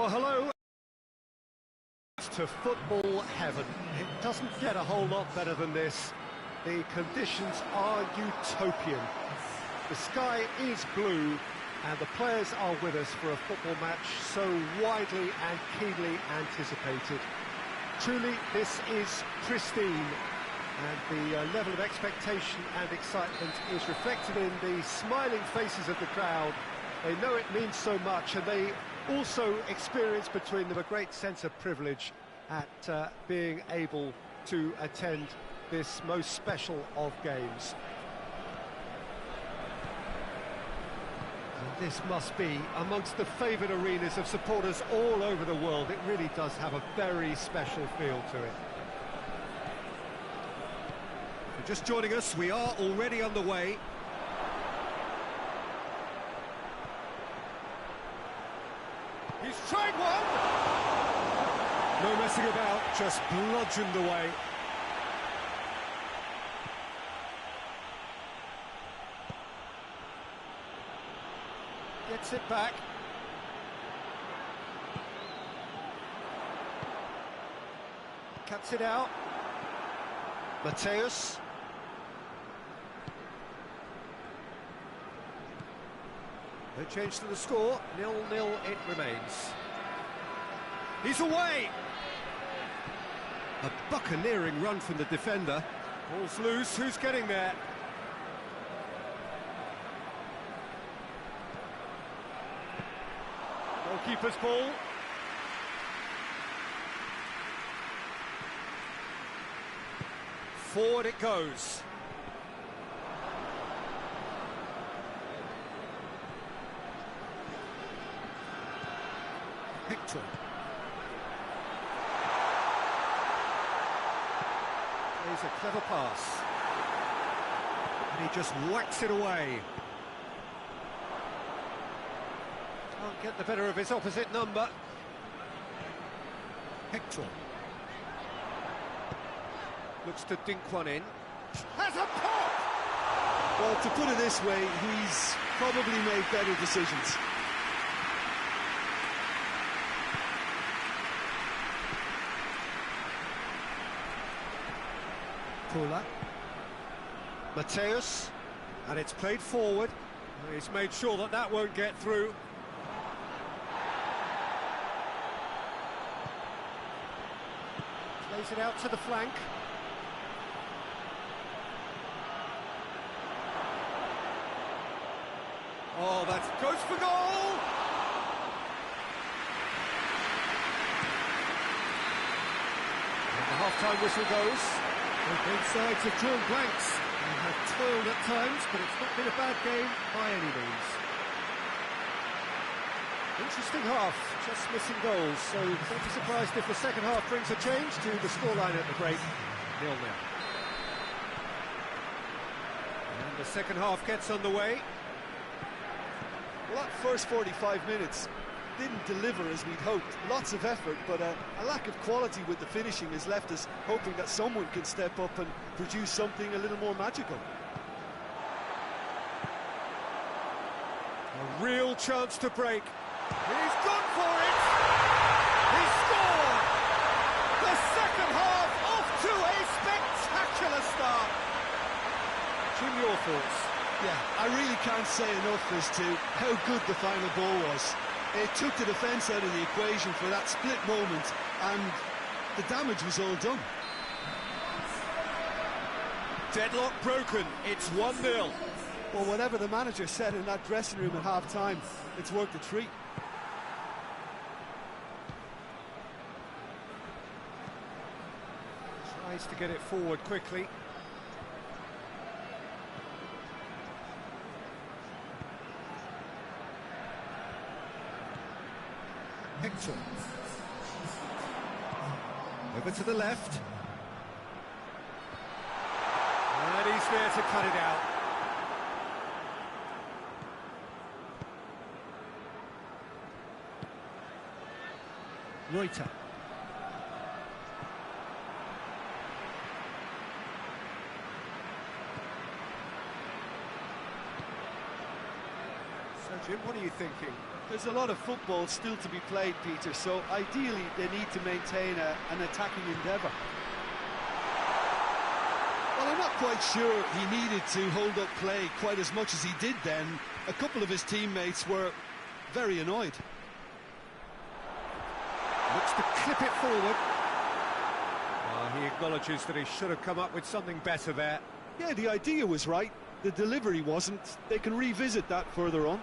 Well, hello to football heaven. It doesn't get a whole lot better than this. The conditions are utopian. The sky is blue, and the players are with us for a football match so widely and keenly anticipated. Truly, this is pristine, and the level of expectation and excitement is reflected in the smiling faces of the crowd. They know it means so much, and they also experience between them a great sense of privilege at being able to attend this most special of games. And this must be amongst the favoured arenas of supporters all over the world. It really does have a very special feel to it. If you're just joining us, we are already underway. He's tried one! No messing about, just bludgeoned away. Gets it back. Cuts it out. Mateus. No change to the score, 0-0 it remains. He's away! A buccaneering run from the defender. Ball's loose, who's getting there? Goalkeeper's ball. Forward it goes. Hector. Plays a clever pass. And he just whacks it away. Can't get the better of his opposite number. Hector. Looks to dink one in. Has a pop! Well, to put it this way, he's probably made better decisions. Pula. Mateus. And it's played forward. He's made sure that that won't get through. Plays it out to the flank. Oh, that goes for goal! And the half-time whistle goes. Both sides have drawn blanks and have toiled at times, but it's not been a bad game by any means. Interesting half, just missing goals, so don't be surprised if the second half brings a change to the scoreline at the break, 0-0. And the second half gets underway. Well, that first 45 minutes didn't deliver as we'd hoped. Lots of effort, but a lack of quality with the finishing has left us hoping that someone can step up and produce something a little more magical. A real chance to break. He's gone for it! He scored! The second half off to a spectacular start. Jim, your thoughts? Yeah, I really can't say enough as to how good the final ball was. It took the defence out of the equation for that split moment, and the damage was all done. Deadlock broken, it's 1-0. Well, whatever the manager said in that dressing room at half-time, it's worked a treat. Tries to get it forward quickly. Hector. Over to the left. And he's there to cut it out. Reuter. Jim, what are you thinking? There's a lot of football still to be played, Peter, so ideally they need to maintain an attacking endeavour. Well, I'm not quite sure he needed to hold up play quite as much as he did then. A couple of his teammates were very annoyed. Looks to clip it forward. He acknowledges that he should have come up with something better there. Yeah, the idea was right, the delivery wasn't. They can revisit that further on.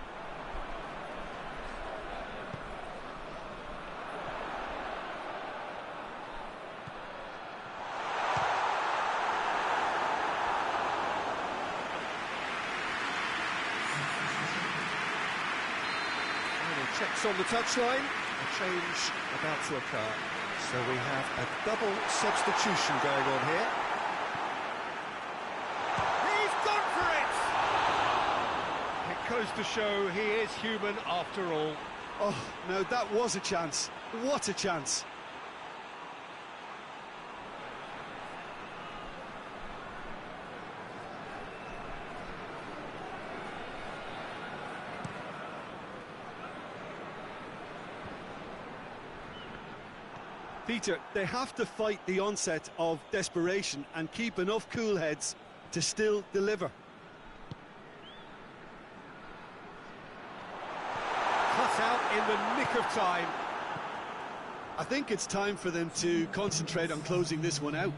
Checks on the touchline, a change about to occur. So we have a double substitution going on here. He's gone for it! It goes to show he is human after all. Oh, no, that was a chance. What a chance. Peter, they have to fight the onset of desperation and keep enough cool heads to still deliver. Cut out in the nick of time. I think it's time for them to concentrate on closing this one out.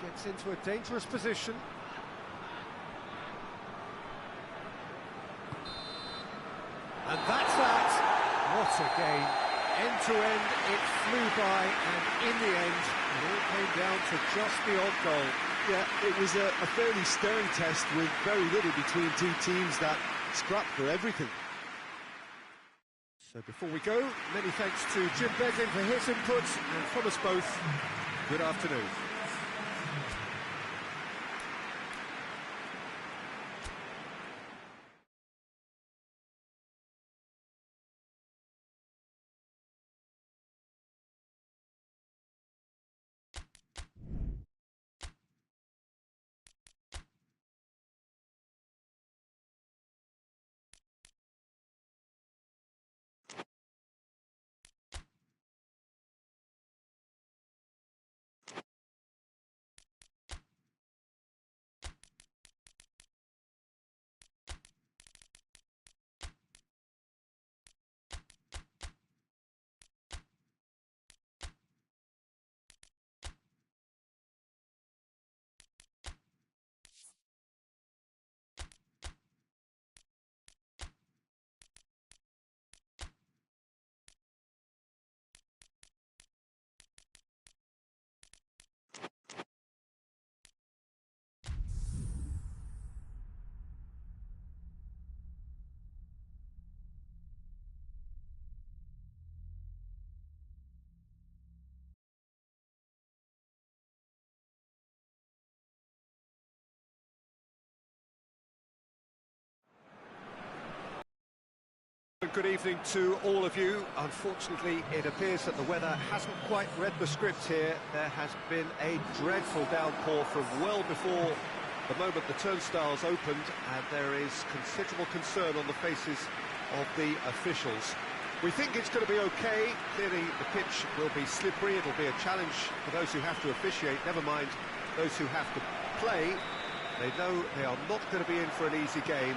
Gets into a dangerous position. And that's that. What a game. End to end, it flew by, and in the end, it all came down to just the odd goal. Yeah, it was a fairly stern test with very little between two teams that scrapped for everything. So before we go, many thanks to Jim Beglin for his input, and from us both, good afternoon. Good evening to all of you. Unfortunately, it appears that the weather hasn't quite read the script here. There has been a dreadful downpour from well before the moment the turnstiles opened, and there is considerable concern on the faces of the officials. We think it's going to be okay. Clearly, the pitch will be slippery. It'll be a challenge for those who have to officiate, never mind those who have to play. They know they are not going to be in for an easy game,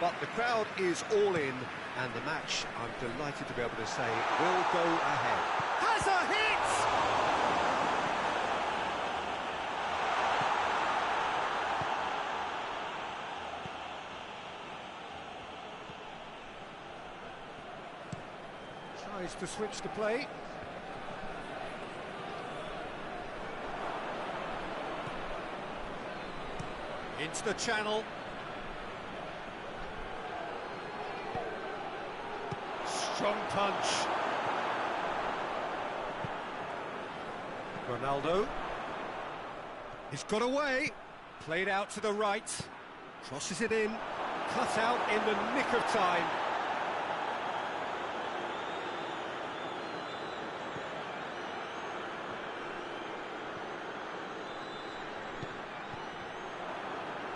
but the crowd is all in, and the match, I'm delighted to be able to say, will go ahead. Has a hit! Tries to switch the play. Into the channel. Strong punch. Ronaldo. He's got away. Played out to the right. Crosses it in. Cut out in the nick of time.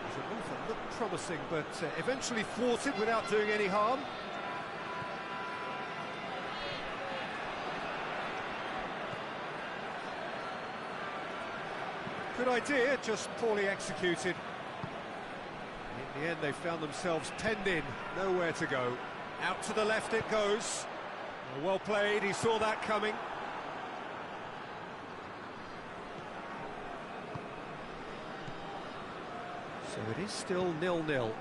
There's a move for promising, but eventually thwarted without doing any harm. Good idea, just poorly executed. In the end, they found themselves penned in, nowhere to go. Out to the left it goes. Well played, he saw that coming. So it is still 0-0.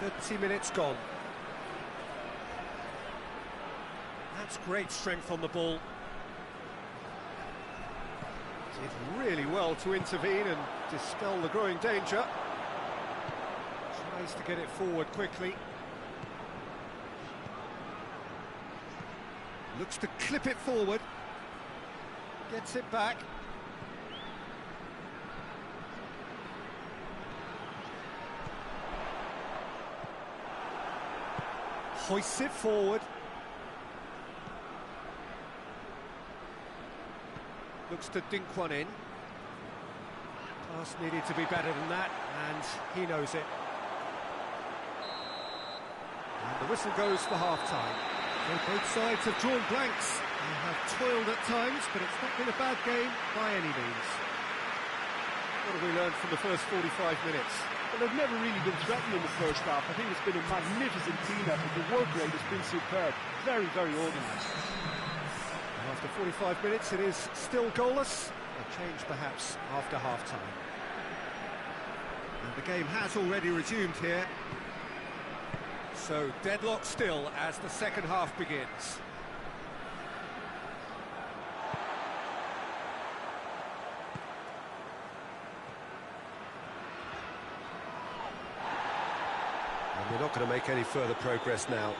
"30 minutes gone. That's great strength on the ball. Did really well to intervene and dispel the growing danger. Tries to get it forward quickly. Looks to clip it forward. Gets it back. Hoists it forward. Looks to dink one in. Pass needed to be better than that, and he knows it. And the whistle goes for half-time. Well, both sides have drawn blanks. They have toiled at times, but it's not been a bad game by any means. What have we learned from the first 45 minutes? Well, they've never really been threatened in the first half. I think it's been a magnificent team effort. The work rate has been superb. Very, very organised. After 45 minutes, it is still goalless. A change, perhaps, after half-time. And the game has already resumed here. So, deadlock still as the second half begins. And they're not going to make any further progress now.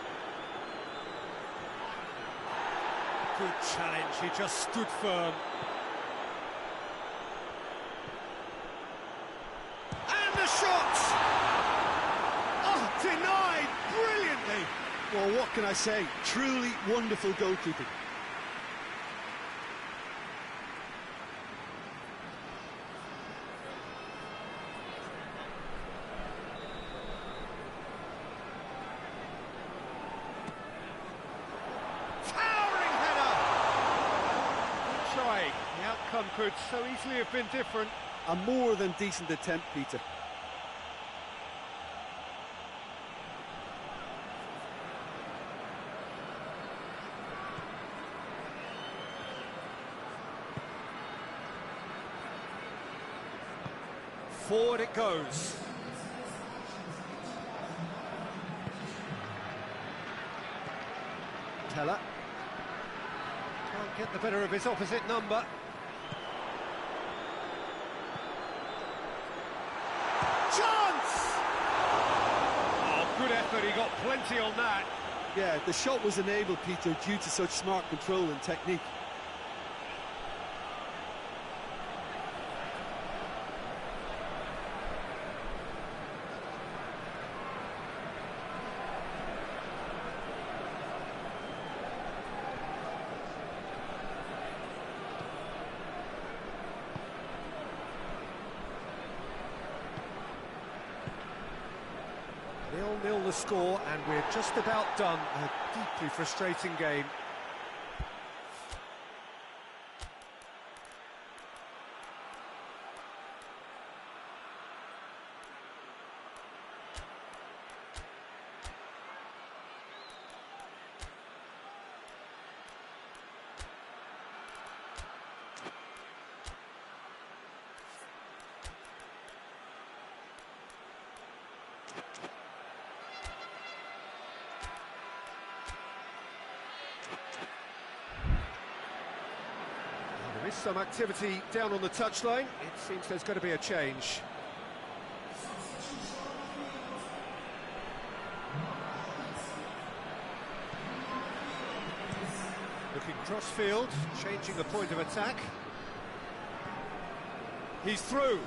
Good challenge, he just stood firm. And the shot! Oh, denied brilliantly! Well, what can I say? Truly wonderful goalkeeping. The outcome could so easily have been different. A more than decent attempt, Peter. Forward it goes. Teller. Can't get the better of his opposite number. Chance! Oh, good effort, he got plenty on that. Yeah, the shot was enabled, Peter, due to such smart control and technique. Nil the score, and we're just about done. A deeply frustrating game. There is some activity down on the touchline. It seems there's going to be a change. Looking cross-field, changing the point of attack. He's through.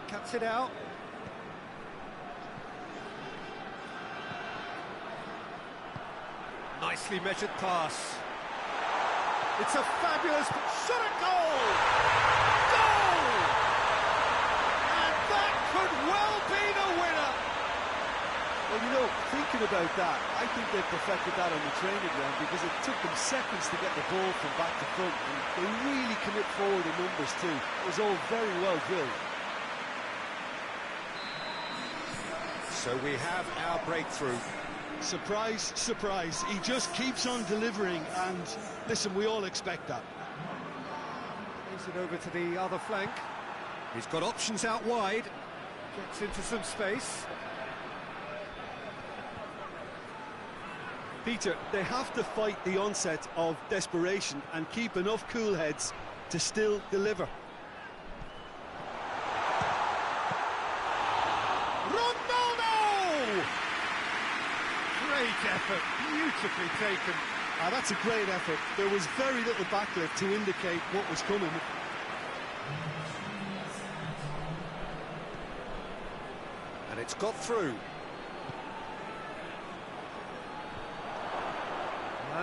Cuts it out. Nicely measured pass. It's a fabulous shot at goal! Goal! And that could well be the winner! Well, you know, thinking about that, I think they perfected that on the training ground because it took them seconds to get the ball from back to front, and they really commit forward in numbers too. It was all very well drilled. So we have our breakthrough. Surprise, surprise. He just keeps on delivering, and listen, we all expect that. Moves it over to the other flank. He's got options out wide. Gets into some space. Peter, they have to fight the onset of desperation and keep enough cool heads to still deliver. Great effort, beautifully taken. That's a great effort. There was very little backlift to indicate what was coming. And it's got through.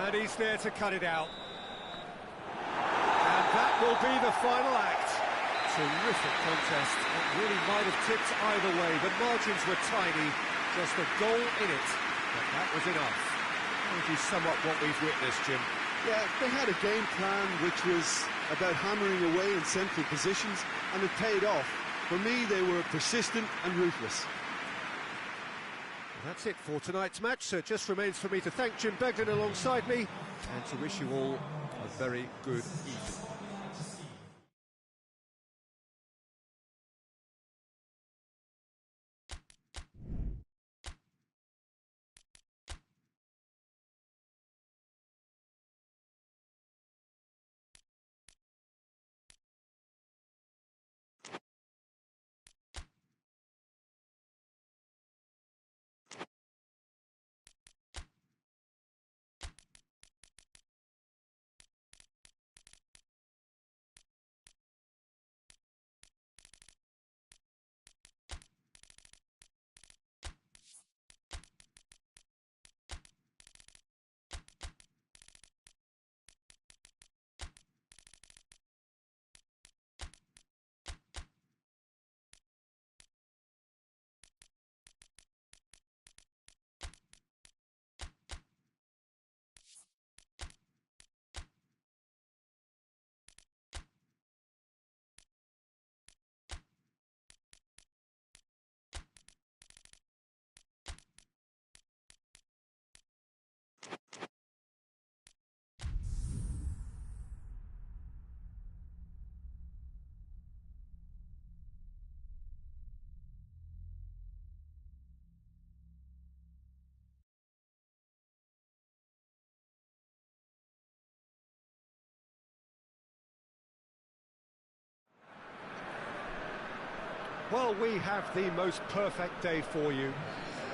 And he's there to cut it out. And that will be the final act. Terrific contest. It really might have tipped either way. The margins were tiny, just a goal in it. But that was enough. How would you sum up what we've witnessed, Jim? Yeah, they had a game plan which was about hammering away in central positions, and it paid off. For me, they were persistent and ruthless. Well, that's it for tonight's match, so it just remains for me to thank Jim Beglin alongside me and to wish you all a very good evening. Well, we have the most perfect day for you.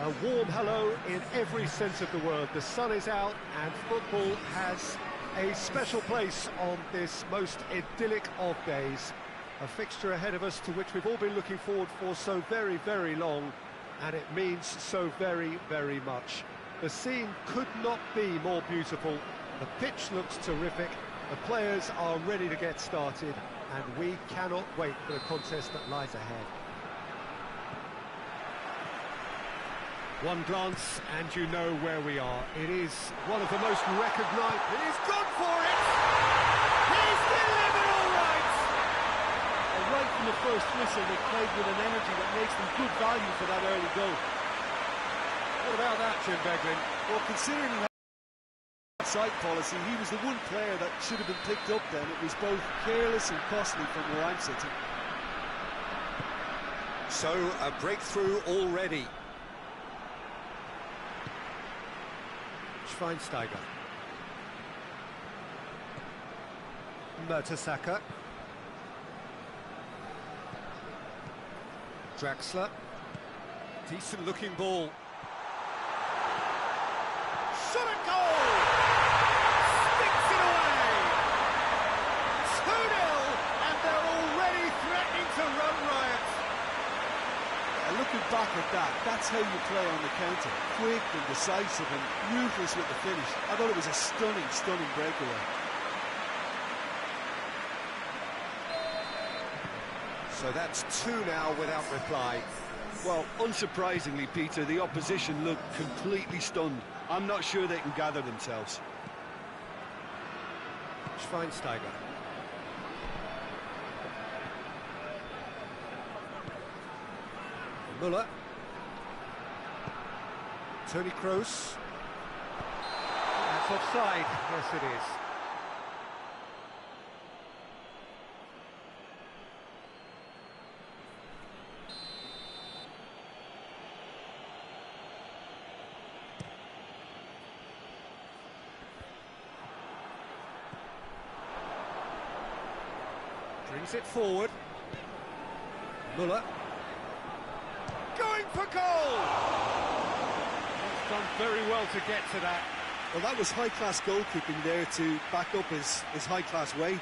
A warm hello in every sense of the word. The sun is out and football has a special place on this most idyllic of days. A fixture ahead of us to which we've all been looking forward for so very, very long, and it means so very, very much. The scene could not be more beautiful. The pitch looks terrific. The players are ready to get started, and we cannot wait for the contest that lies ahead. One glance and you know where we are. It is one of the most recognised. And he's gone for it! He's delivered all right! And right from the first whistle, they played with an energy that makes them good value for that early goal. What about that, Jim Beglin? Well, considering he had side policy, he was the one player that should have been picked up then. It was both careless and costly from where I'm sitting. So, a breakthrough already. Schweinsteiger. Mertesacker. Draxler. Decent looking ball. Shot at goal! Sticks it away! 2-0, and they're already threatening to run riot. Looking back at that, that's how you play on the counter. Quick and decisive and ruthless with the finish. I thought it was a stunning, stunning breakaway. So that's two now without reply. Well, unsurprisingly, Peter, the opposition look completely stunned. I'm not sure they can gather themselves. Schweinsteiger. Müller. Toni Kroos. That's offside. Yes, it is. Brings it forward. Müller. Going for goal! He's done very well to get to that. Well, that was high-class goalkeeping there to back up his high-class wage.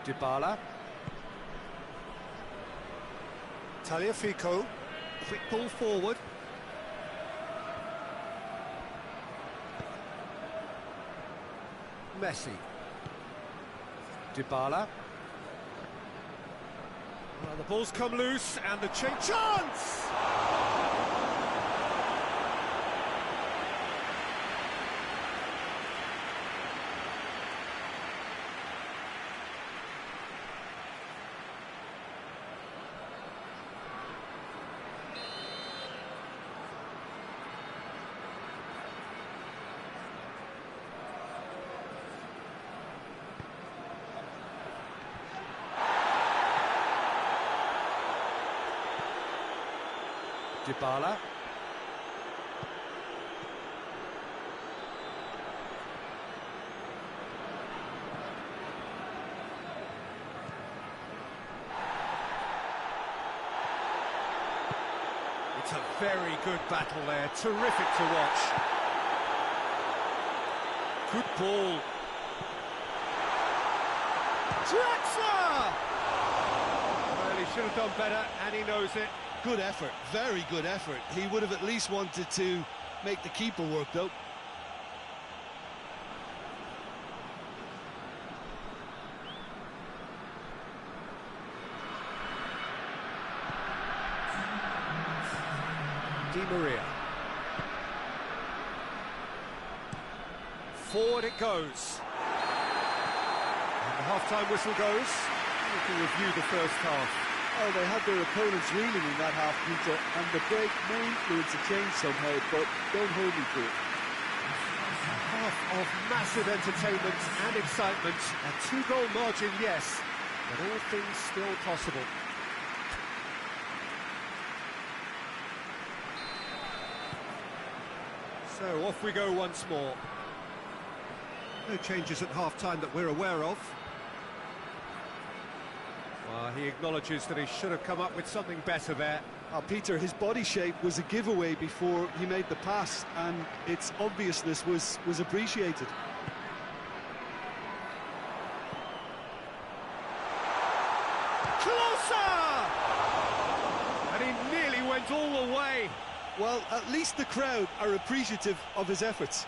Dybala. Tagliafico. Quick ball forward. Messi. Dybala. Well, the ball's come loose and the chance! Dybala. It's a very good battle there, terrific to watch. Good ball. Draxler! Well, he should have done better, and he knows it. Good effort, very good effort. He would have at least wanted to make the keeper work, though. Di Maria. Forward it goes. And the half-time whistle goes. We can review the first half. Oh, they had their opponents reeling in that half, Peter, and the break may influence a change somehow, but don't hold me to it. Half of massive entertainment and excitement. A two-goal margin, yes, but all things still possible. So off we go once more. No changes at half-time that we're aware of. He acknowledges that he should have come up with something better there. Peter, his body shape was a giveaway before he made the pass, and its obviousness was appreciated. Closer! And he nearly went all the way. Well, at least the crowd are appreciative of his efforts.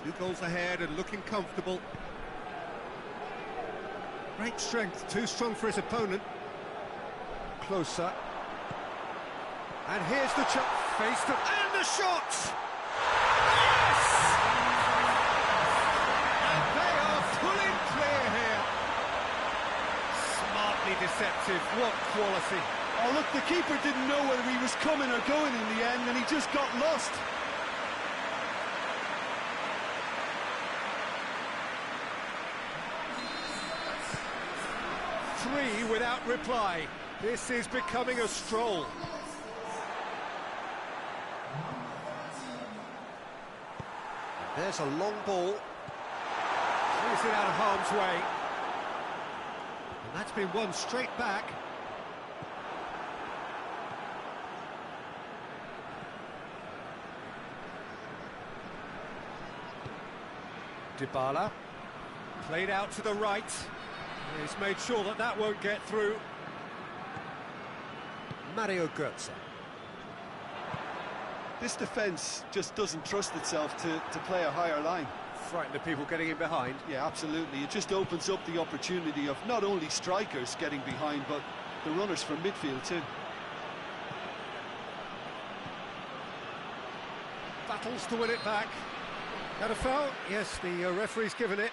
Two goals ahead and looking comfortable. Great strength, too strong for his opponent. Closer. And here's the chop. Face to... And the shot! Yes! And they are pulling clear here. Smartly deceptive, what quality. Oh, look, the keeper didn't know whether he was coming or going in the end, and he just got lost. 3 without reply. This is becoming a stroll. There's a long ball. Clears it out of harm's way. And that's been won straight back. Dybala. Played out to the right. He's made sure that that won't get through. Mario Götze. This defence just doesn't trust itself to play a higher line. Frighten the people getting in behind. Yeah, absolutely. It just opens up the opportunity of not only strikers getting behind, but the runners from midfield too. Battles to win it back. Got a foul? Yes, the referee's given it.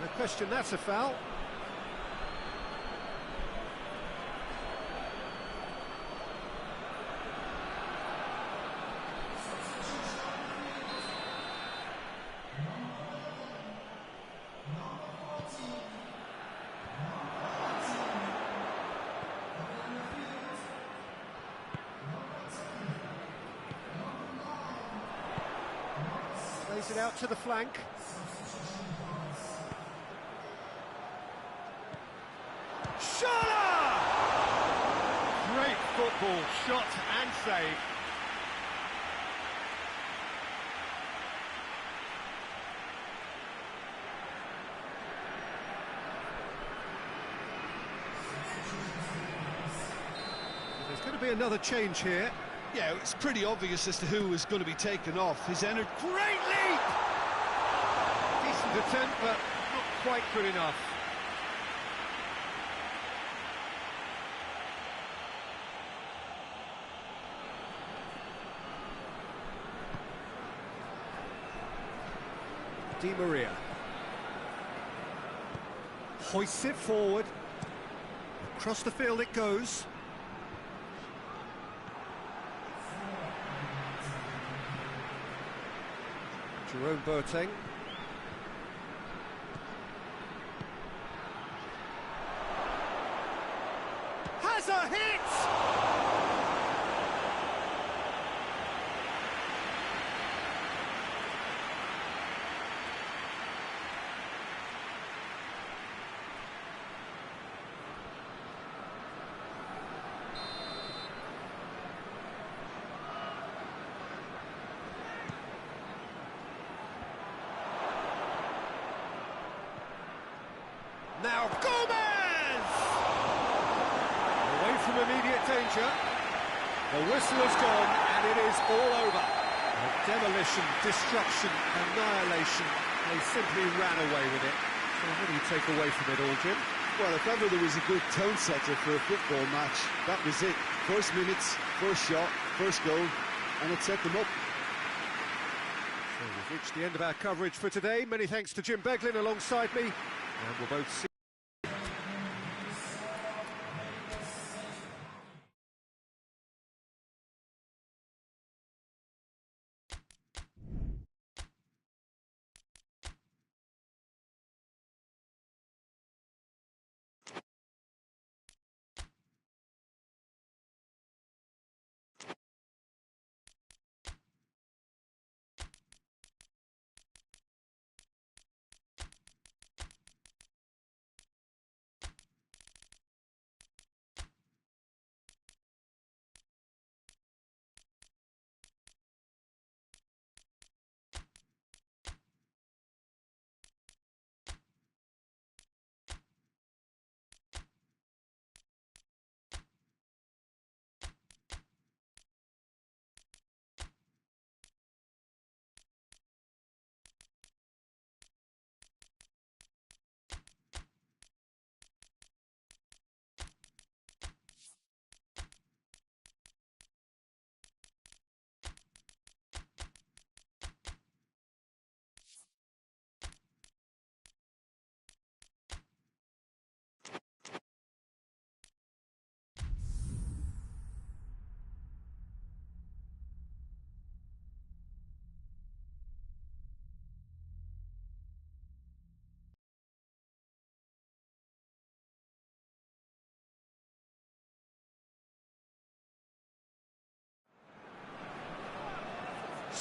No question, that's a foul. Plays it out to the flank. Great football, shot and save. There's going to be another change here. Yeah, it's pretty obvious as to who is going to be taken off. His energy. Great leap! Decent attempt, but not quite good enough. Di Maria hoists it forward. Across the field it goes. Jerome Boateng. Has a hit! Now Gomez! Away from immediate danger. The whistle has gone and it is all over. Demolition, destruction, annihilation. They simply ran away with it. So what do you take away from it all, Jim? Well, if ever there was a good tone setter for a football match, that was it. First minutes, first shot, first goal, and it set them up. So we've reached the end of our coverage for today. Many thanks to Jim Beglin alongside me. And we'll both see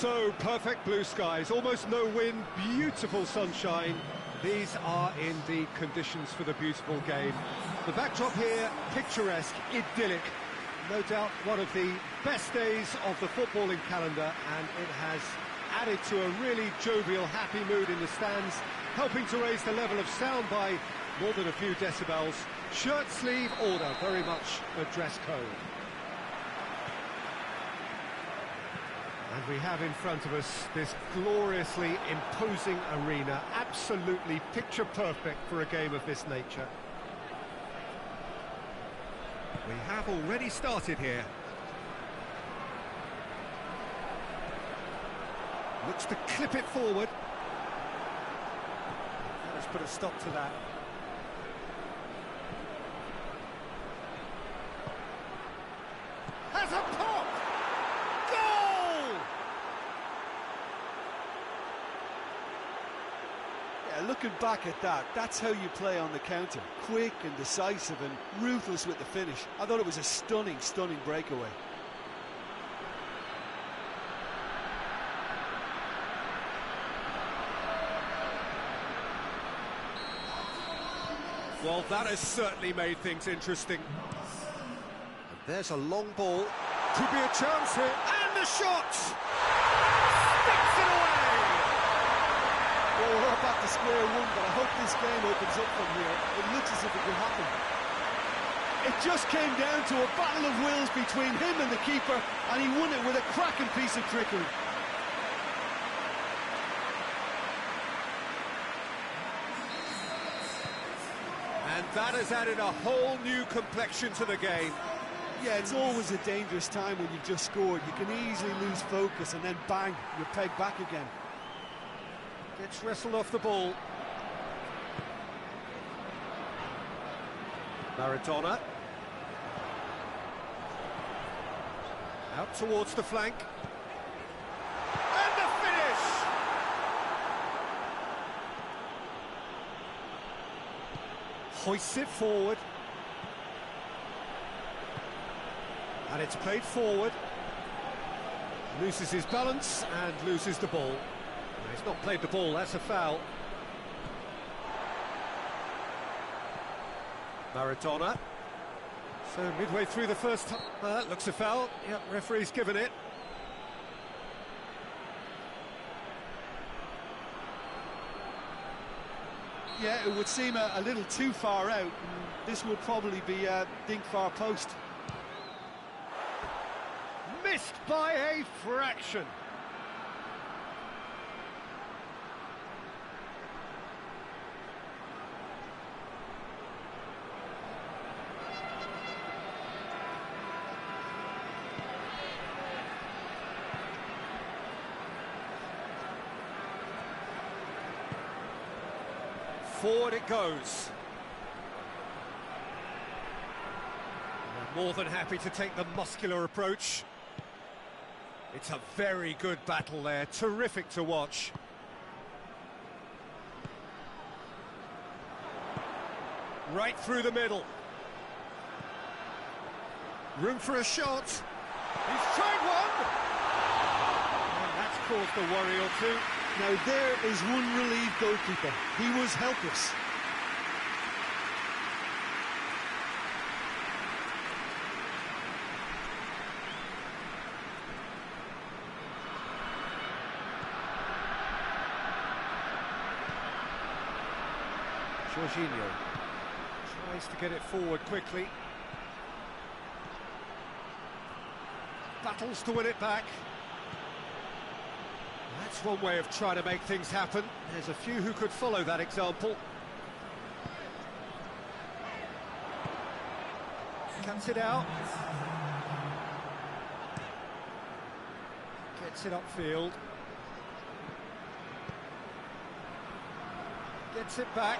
So, perfect blue skies, almost no wind, beautiful sunshine. These are indeed conditions for the beautiful game. The backdrop here, picturesque, idyllic. No doubt one of the best days of the footballing calendar, and it has added to a really jovial, happy mood in the stands, helping to raise the level of sound by more than a few decibels. Shirt sleeve order, very much a dress code. And we have in front of us this gloriously imposing arena, absolutely picture perfect for a game of this nature. We have already started here. Looks to clip it forward. Let's put a stop to that. Has a pop! Goal! Yeah, looking back at that, that's how you play on the counter. Quick and decisive and ruthless with the finish. I thought it was a stunning, stunning breakaway. Well, that has certainly made things interesting. And there's a long ball. Could be a chance here. And the shot! Sticks it away! Well, we're up at the square one, but I hope this game opens up from here. It looks as if it could happen. It just came down to a battle of wills between him and the keeper, and he won it with a cracking piece of trickery. And that has added a whole new complexion to the game. Yeah, it's always a dangerous time when you've just scored. You can easily lose focus and then bang, you're pegged back again. Gets wrestled off the ball. Maradona. Out towards the flank. And the finish! Hoists it forward. And it's played forward. Loses his balance and loses the ball. He's not played the ball, that's a foul. Maradona. So midway through the first time, that looks a foul. Yep, referee's given it. Yeah, it would seem a little too far out. This will probably be a dink far post. Missed by a fraction. Forward it goes. They're more than happy to take the muscular approach. It's a very good battle there, terrific to watch. Right through the middle. Room for a shot. He's tried one! And that's caused a worry or two. Now there is one relieved goalkeeper. He was helpless. Jorginho tries to get it forward quickly. Battles to win it back. That's one way of trying to make things happen. There's a few who could follow that example. Cuts it out. Gets it upfield. Gets it back.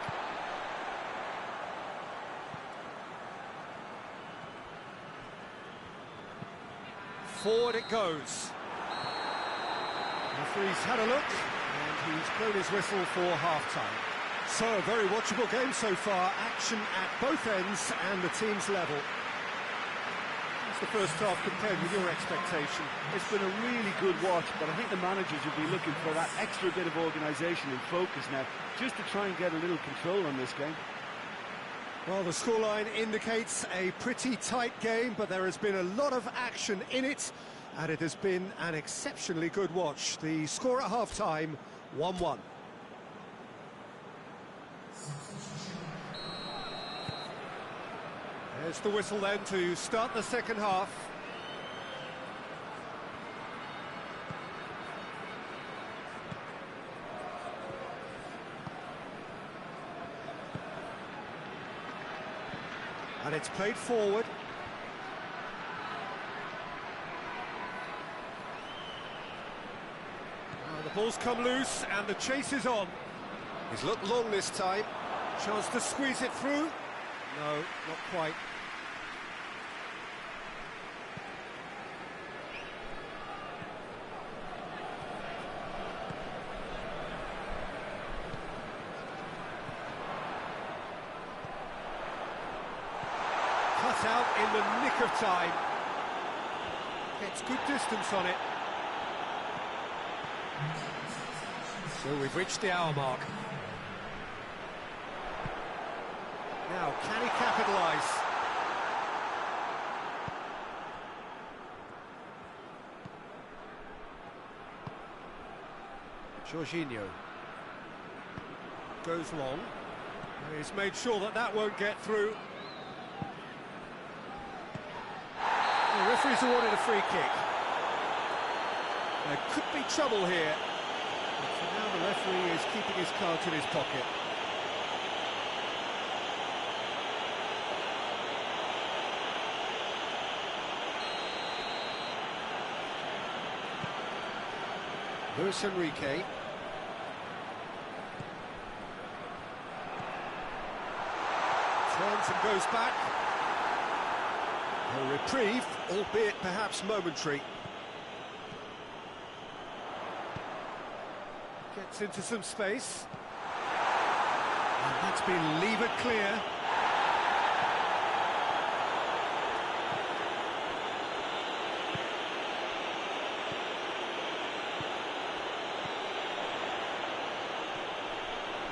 Forward it goes. Referee's had a look, and he's blown his whistle for half-time. So, a very watchable game so far. Action at both ends and the team's level. It's the first half compared with your expectation? It's been a really good watch, but I think the managers will be looking for that extra bit of organisation and focus now, just to try and get a little control on this game. Well, the scoreline indicates a pretty tight game, but there has been a lot of action in it, and it has been an exceptionally good watch. The score at half-time, 1-1. There's the whistle then to start the second half. And it's played forward. The ball's come loose and the chase is on. He's looked long this time. Chance to squeeze it through. No, not quite. Cut out in the nick of time. Gets good distance on it. So we've reached the hour mark. Now, can he capitalise? Jorginho goes long. He's made sure that that won't get through. The referee's awarded a free kick. There could be trouble here. But for now, the referee is keeping his cards in his pocket. Luis Enrique. Turns and goes back. A reprieve, albeit perhaps momentary. Gets into some space. And that's been levered clear.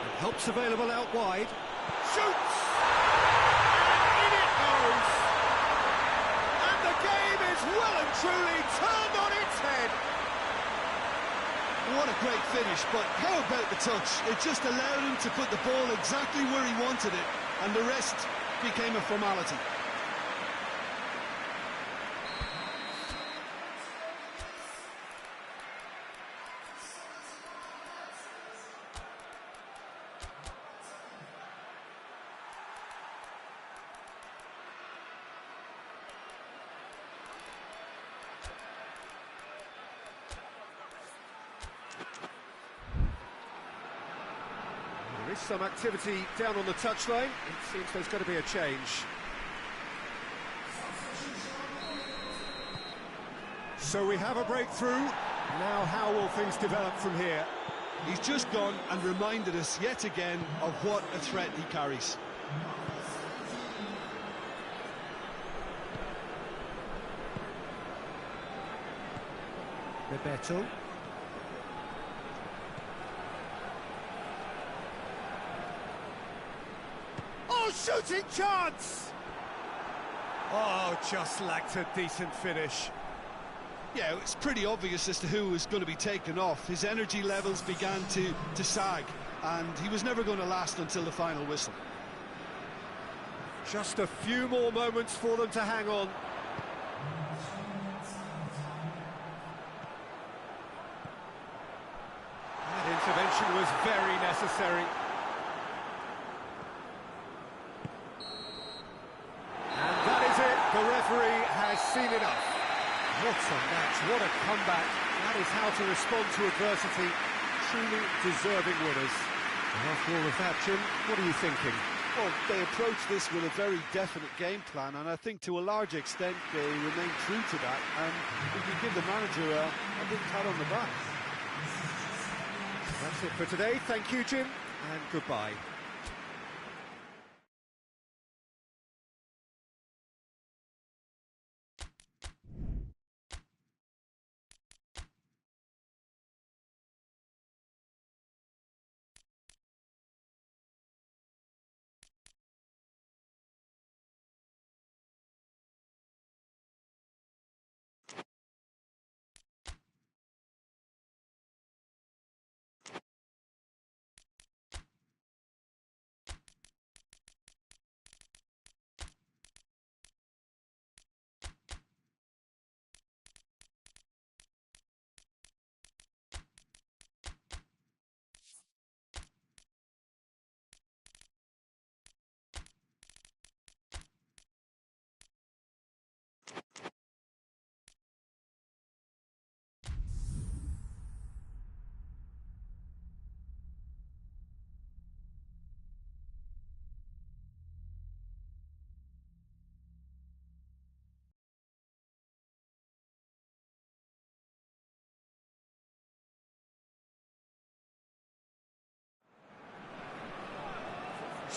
And help's available out wide. Shoots! And in it goes! And the game is well and truly turned on its head. What a great finish, but how about the touch? It just allowed him to put the ball exactly where he wanted it, and the rest became a formality. There is some activity down on the touchline. It seems there's going to be a change. So we have a breakthrough. Now how will things develop from here? He's just gone and reminded us yet again of what a threat he carries. Bebeto. Oh, shooting chance! Oh, just lacked a decent finish. Yeah, it's pretty obvious as to who was going to be taken off. His energy levels began to sag, and he was never going to last until the final whistle. Just a few more moments for them to hang on. That intervention was very necessary. And that is it. The referee has seen enough. What a match, what a comeback. That is how to respond to adversity. Truly deserving winners. And after all of that, Jim, what are you thinking? Well, they approached this with a very definite game plan, and I think to a large extent they remained true to that, and we can give the manager a big pat on the back. That's it for today. Thank you, Jim, and goodbye.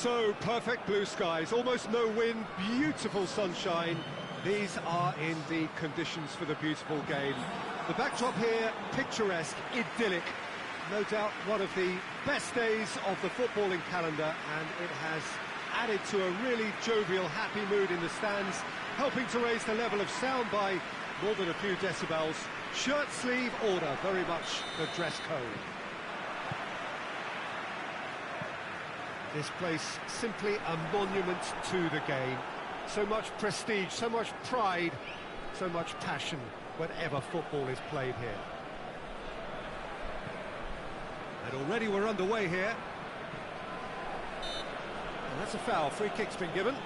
So perfect blue skies, almost no wind, beautiful sunshine. These are in the conditions for the beautiful game. The backdrop here, picturesque, idyllic. No doubt one of the best days of the footballing calendar, and it has added to a really jovial, happy mood in the stands, helping to raise the level of sound by more than a few decibels. Shirt sleeve order, very much the dress code. This place simply a monument to the game. So much prestige, so much pride, so much passion whenever football is played here. And already we're underway here. And that's a foul, free kick's been given.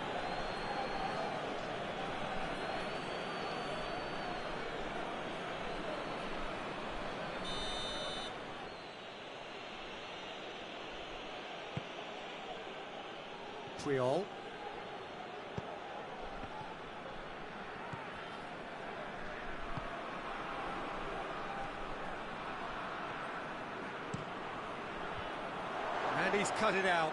Triol. And he's cut it out.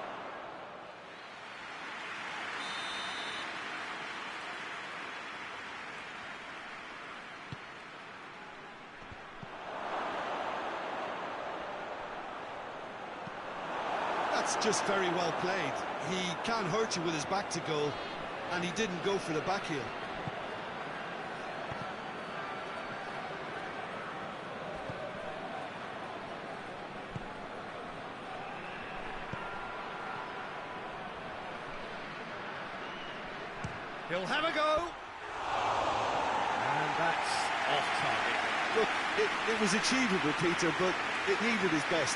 That's just very well played. He can't hurt you with his back to goal, and he didn't go for the back heel. He'll have a go. And that's off target. Look, it was achievable, Peter, but it needed his best.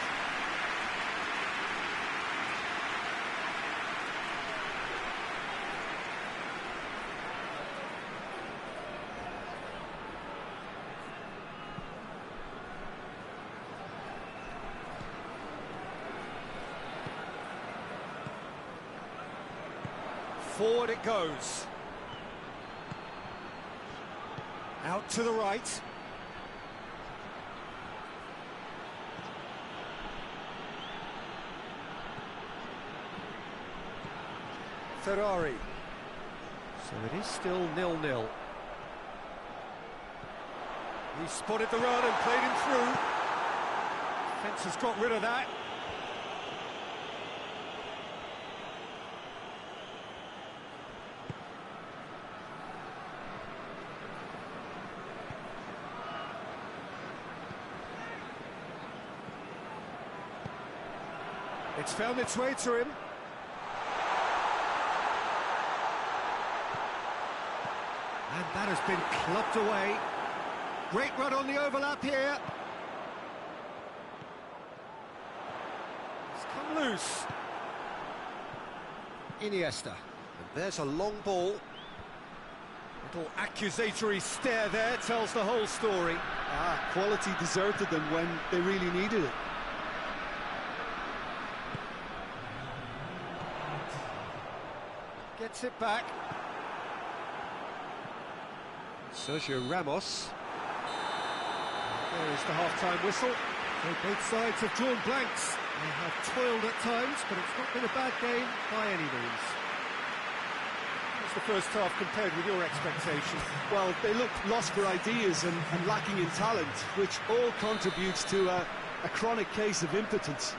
Forward it goes. Out to the right. Ferrari. So it is still 0-0. He spotted the run and played him through. Fence has got rid of that. It's found its way to him. And that has been clubbed away. Great run on the overlap here. It's come loose. Iniesta. And there's a long ball. Little accusatory stare there tells the whole story. Quality deserted them when they really needed it. Gets it back. Sergio Ramos. There is the half-time whistle. So both sides have drawn blanks. They have toiled at times, but it's not been a bad game by any means. What's the first half compared with your expectations? Well, they looked lost for ideas and lacking in talent, which all contributes to a chronic case of impotence.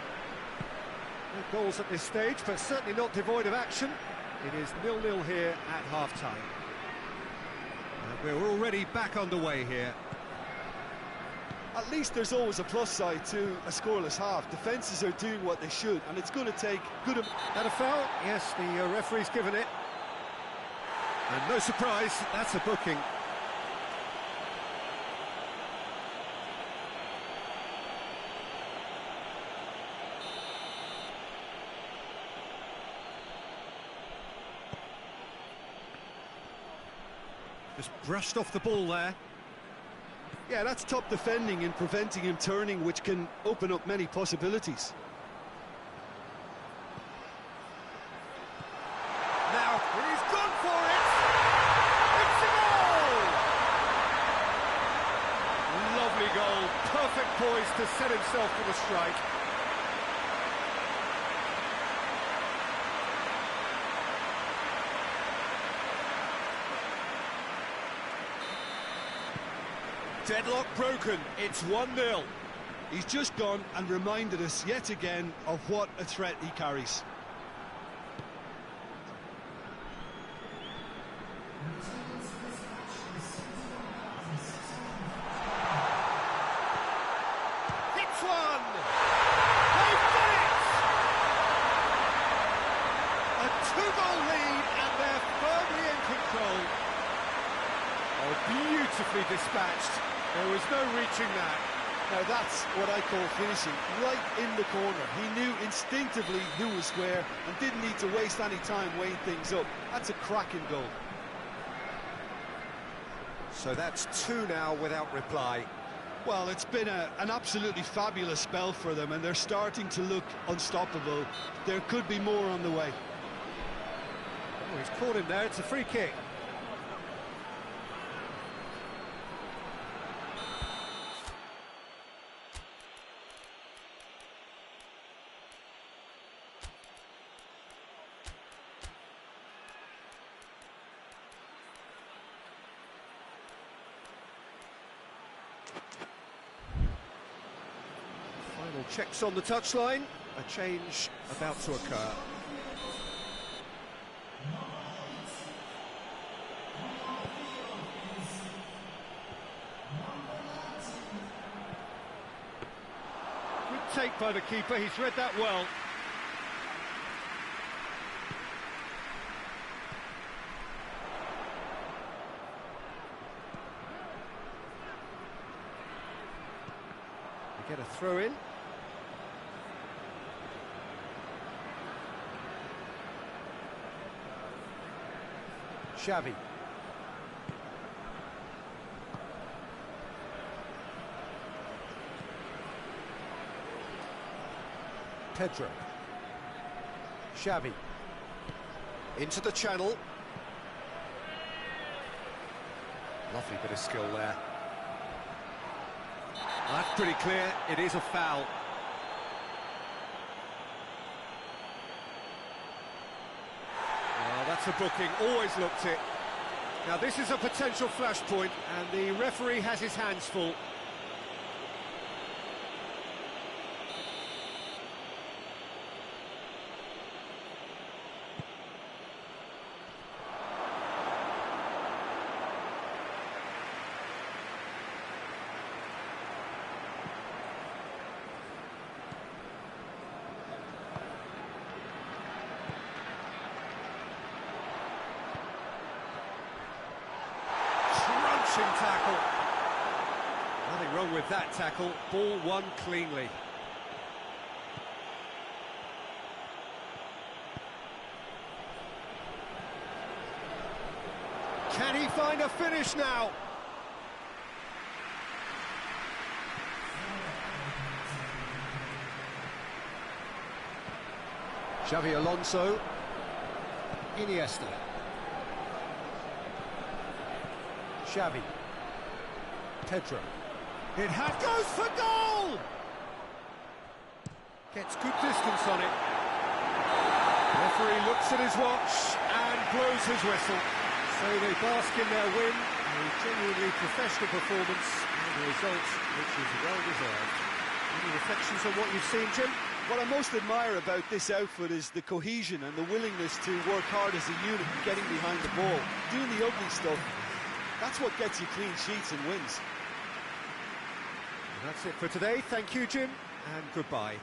No goals at this stage, but certainly not devoid of action. It is 0-0 here at half-time. We're already back underway here. At least there's always a plus side to a scoreless half. Defences are doing what they should, and it's going to take good... That a foul? Yes, the referee's given it. And no surprise, that's a booking. Just brushed off the ball there. Yeah, that's top defending and preventing him turning, which can open up many possibilities. Now, he's gone for it! It's a goal! Lovely goal, perfect poise to set himself for the strike. Deadlock broken, it's 1-0. He's just gone and reminded us yet again of what a threat he carries. Hits one! They've done it! A two-goal lead, and they're firmly in control. Oh, beautifully dispatched. There was no reaching that. Now that's what I call finishing, right in the corner. He knew instinctively who was square and didn't need to waste any time weighing things up. That's a cracking goal. So that's two now without reply. Well, it's been an absolutely fabulous spell for them, and they're starting to look unstoppable. There could be more on the way. Oh, he's caught him there, it's a free kick. Final checks on the touchline, a change about to occur. Good take by the keeper, he's read that well. Get a throw in. Xavi. Pedro. Xavi. Into the channel. Lovely bit of skill there. That's pretty clear, it is a foul. Well, that's a booking, always looked it. Now this is a potential flashpoint, and the referee has his hands full. Tackle. Nothing wrong with that tackle. Ball won cleanly. Can he find a finish now? Xavi Alonso. Iniesta. Xavi. Pedro. It goes for goal! Gets good distance on it. Referee looks at his watch and blows his whistle. So they bask in their win, a genuinely professional performance, and a result which is well-deserved. Any reflections on what you've seen, Jim? What I most admire about this outfit is the cohesion and the willingness to work hard as a unit, getting behind the ball, doing the ugly stuff. That's what gets you clean sheets and wins. And that's it for today. Thank you, Jim, and goodbye.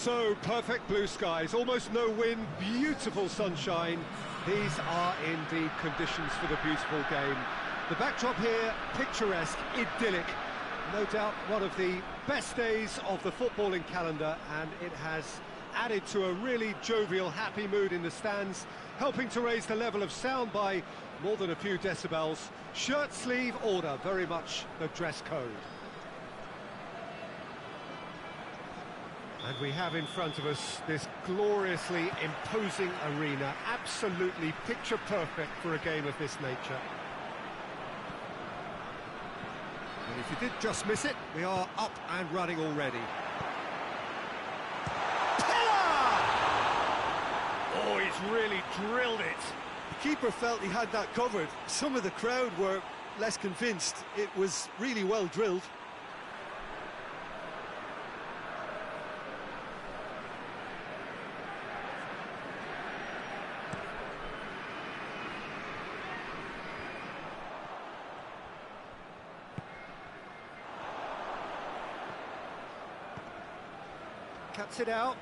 So, perfect blue skies, almost no wind, beautiful sunshine. These are indeed conditions for the beautiful game. The backdrop here, picturesque, idyllic. No doubt one of the best days of the footballing calendar, and it has added to a really jovial, happy mood in the stands, helping to raise the level of sound by more than a few decibels. Shirt sleeve order, very much the dress code. And we have in front of us this gloriously imposing arena, absolutely picture perfect for a game of this nature. And if you did just miss it, we are up and running already. Oh, he's really drilled it. The keeper felt he had that covered. Some of the crowd were less convinced. It was really well drilled. Cuts it out.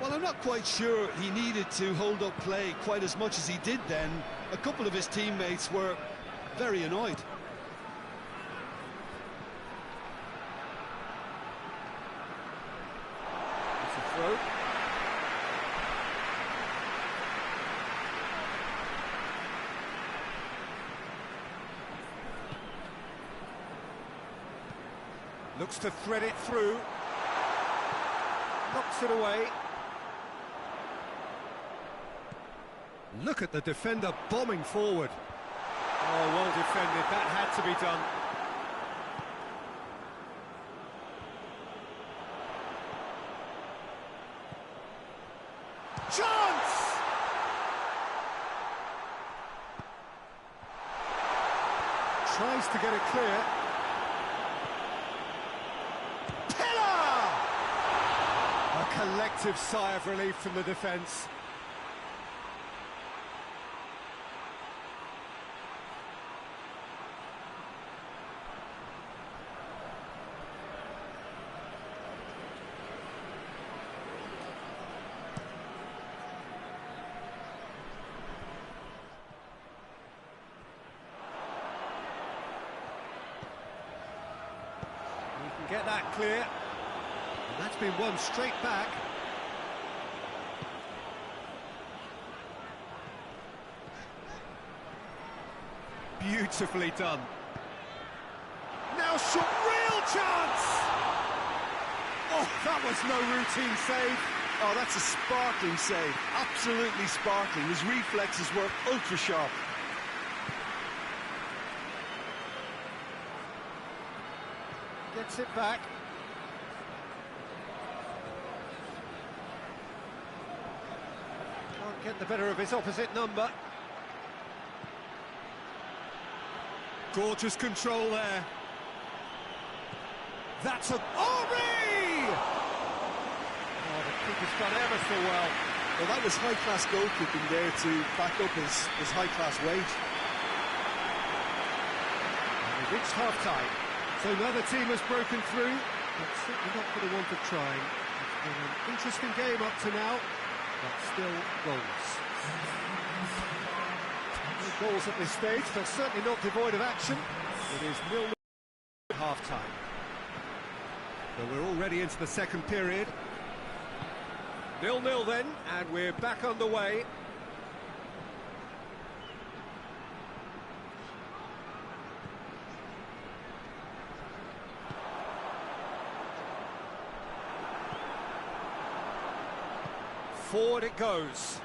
Well, I'm not quite sure he needed to hold up play quite as much as he did then. A couple of his teammates were very annoyed. It's a throw. Looks to thread it through. Knocks it away. Look at the defender bombing forward. Oh, well defended. That had to be done. Chance! Tries to get it clear. A collective sigh of relief from the defence. We can get that clear. And that's been won straight back. Beautifully done. Now shot, real chance! Oh, that was no routine save. Oh, that's a sparkling save. Absolutely sparkling. His reflexes were ultra sharp. Gets it back. Can't get the better of his opposite number. Gorgeous control there. That's a... Henri! Oh, the keeper's done ever so well. Well, that was high-class goalkeeping there to back up his high-class wage. And we've reached half-time. So another team has broken through, but certainly not for the want of trying. It's been an interesting game up to now, but still goals. No goals at this stage, but certainly not devoid of action. It is 0-0 at half-time. So we're already into the second period. 0-0 then, and we're back underway. Forward it goes.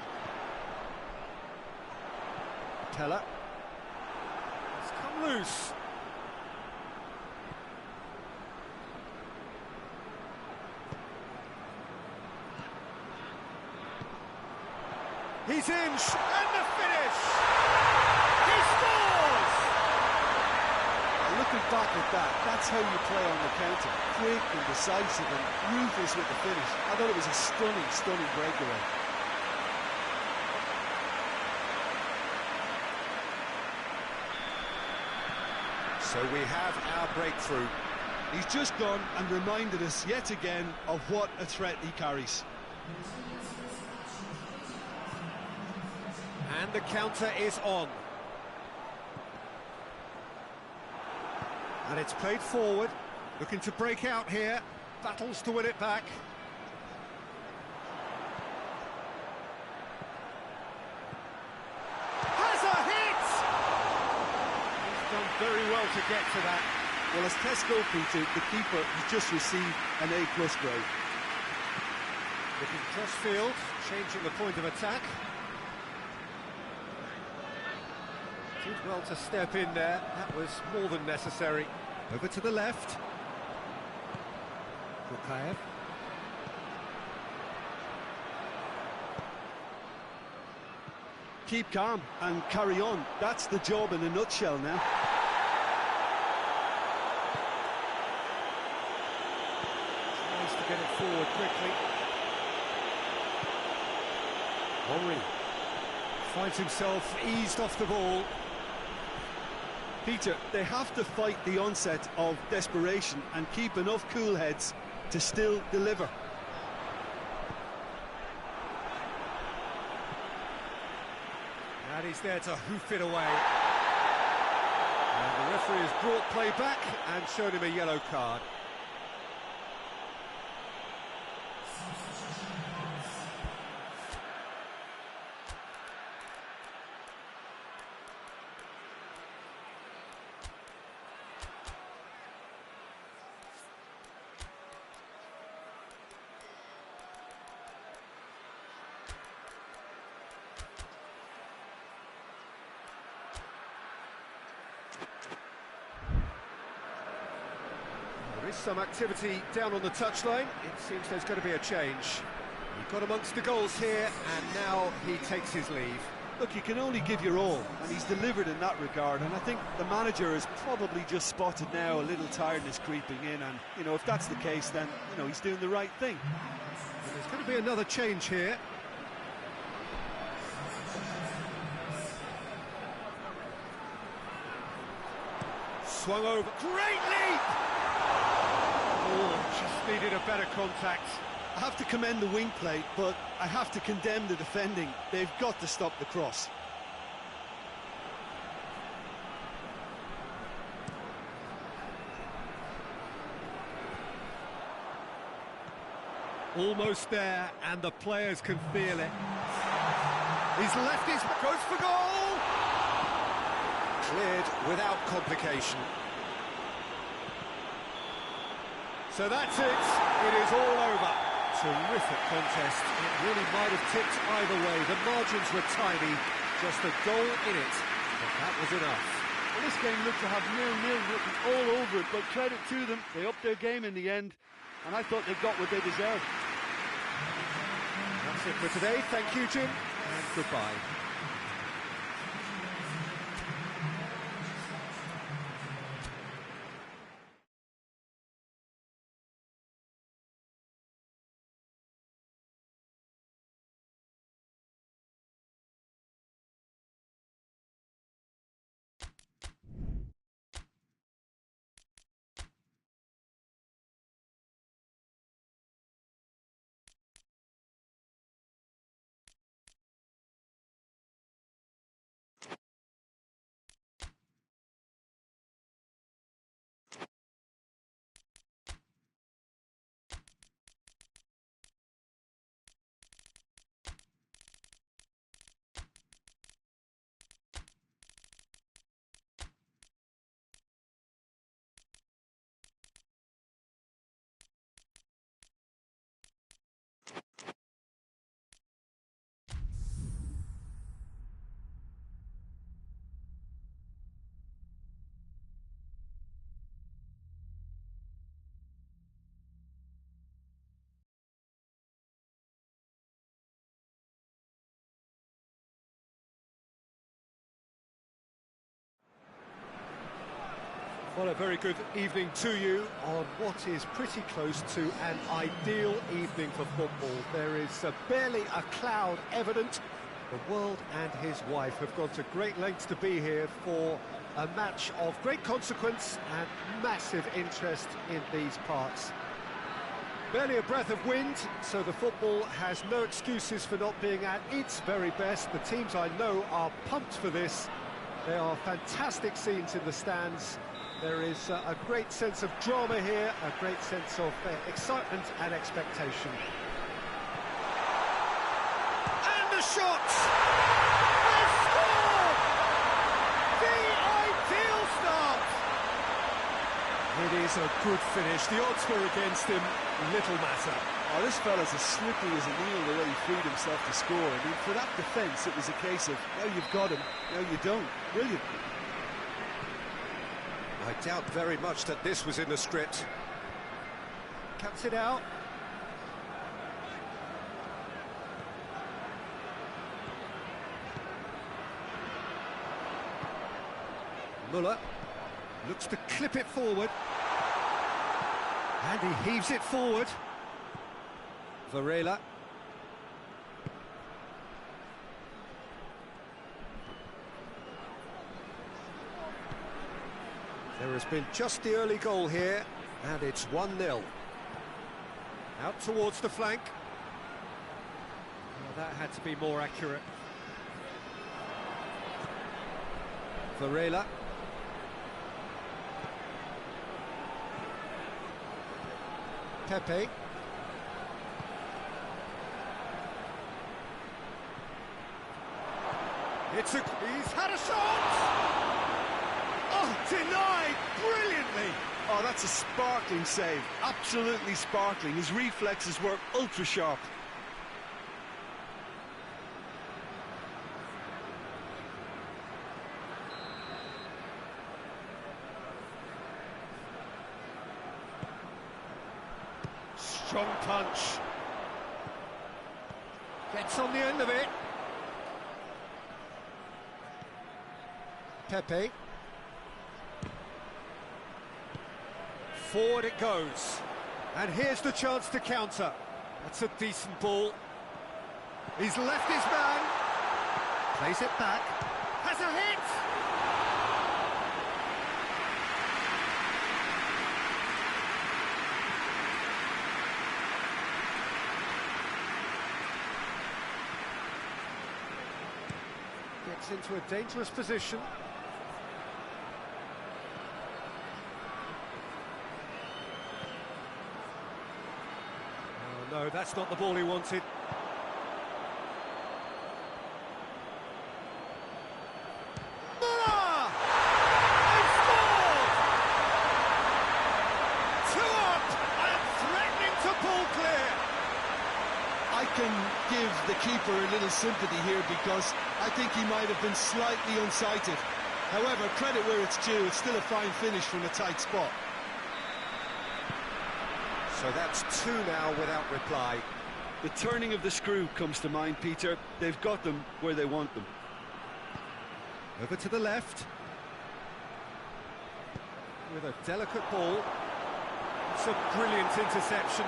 Teller. It's come loose. He's in, and the finish! He scores! Looking back at that, that's how you play on the counter. Quick and decisive and ruthless with the finish. I thought it was a stunning, stunning breakaway. So we have our breakthrough. He's just gone and reminded us yet again of what a threat he carries. And the counter is on. And it's played forward, looking to break out here, battles to win it back. Has a hit! He's done very well to get to that. Well, as tests go, Peter, the keeper has just received an A+ grade. Looking cross-field, changing the point of attack. Did well to step in there, that was more than necessary. Over to the left. Bukayev. Keep calm and carry on. That's the job in a nutshell now. Tries to get it forward quickly. Henry finds himself eased off the ball. Peter, they have to fight the onset of desperation and keep enough cool heads to still deliver. And he's there to hoof it away. And the referee has brought play back and shown him a yellow card. There is some activity down on the touchline. It seems there's going to be a change. He got amongst the goals here, and now he takes his leave. Look, you can only give your all, and he's delivered in that regard, and I think the manager has probably just spotted now a little tiredness creeping in, and, you know, if that's the case, then, you know, he's doing the right thing. And there's going to be another change here. Swung over, great leap! Oh, just needed a better contact. I have to commend the wing play, but I have to condemn the defending. They've got to stop the cross. Almost there, and the players can feel it. He's left his... goes for goal! Cleared without complication. So that's it. It is all over. Terrific contest. It really might have tipped either way. The margins were tiny. Just a goal in it. But that was enough. Well, this game looked to have 0-0 written all over it, but credit to them. They upped their game in the end, and I thought they got what they deserved. That's it for today. Thank you, Jim, and goodbye. Well, a very good evening to you on what is pretty close to an ideal evening for football. There is barely a cloud evident. The world and his wife have gone to great lengths to be here for A match of great consequence and massive interest in these parts. Barely a breath of wind, so the football has no excuses for not being at its very best. The teams I know are pumped for this. There are fantastic scenes in the stands. There is a great sense of drama here, a great sense of excitement and expectation. And the shot! They score! The ideal start! It is a good finish. The odds were against him, little matter. Oh, this fella's as slippery as an eel the way he freed himself to score. I mean, for that defence, it was a case of, now you've got him, now you don't. Brilliant. I doubt very much that this was in the script. Cuts it out. Muller looks to clip it forward. And he heaves it forward. Varela. There has been just the early goal here, and it's 1-0. Out towards the flank. Well, that had to be more accurate. Varela. Pepe. He's had a shot! Oh, denied brilliantly! Oh, that's a sparkling save. Absolutely sparkling. His reflexes were ultra sharp. Strong punch. Gets on the end of it. Pepe. Forward it goes. And here's the chance to counter. That's a decent ball. He's left his man. Plays it back. Has a hit! Gets into a dangerous position. Oh, no, that's not the ball he wanted. Muller! They've scored! 2 up and threatening to pull clear. I can give the keeper a little sympathy here because I think he might have been slightly unsighted. However, credit where it's due, it's still a fine finish from a tight spot. So that's 2 now without reply. The turning of the screw comes to mind, Peter. They've got them where they want them. Over to the left. With a delicate ball. It's a brilliant interception.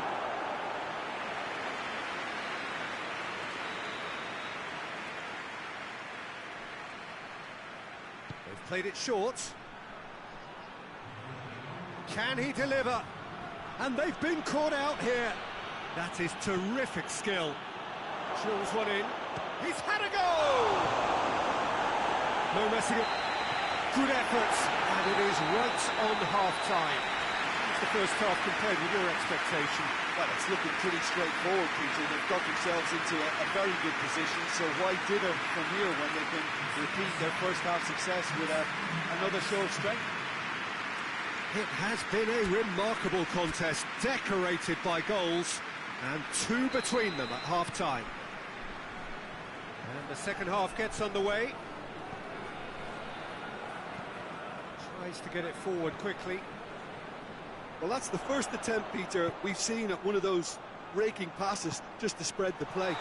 They've played it short. Can he deliver? And they've been caught out here. That is terrific skill. Drills one in. He's had a go! No messing up. Good efforts, and it is right on half-time. It's the first half compared with your expectation. Well, it's looking pretty straightforward, Peter. They've got themselves into a very good position, so why dither from here when they can repeat their first half success with another show of strength? It has been a remarkable contest, decorated by goals, and 2 between them at half-time. And the second half gets underway. Tries to get it forward quickly. Well, that's the first attempt, Peter, we've seen at one of those raking passes just to spread the play.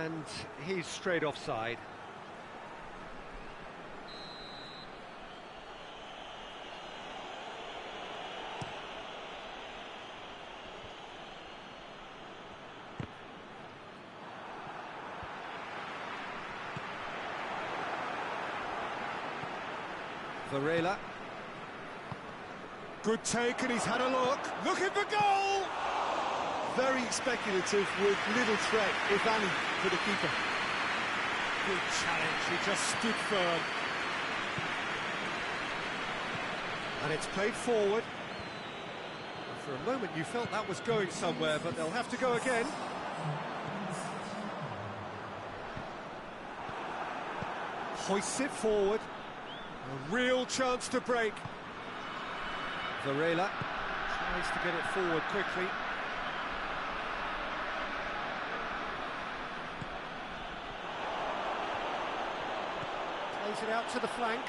And he's straight offside. Varela. Good take, and he's had a look. Looking for goal! Very speculative with little threat, if any, for the keeper. Good challenge, he just stood firm. And it's played forward. And for a moment you felt that was going somewhere, but they'll have to go again. Hoists it forward. A real chance to break. Varela tries to get it forward quickly. Plays it out to the flank.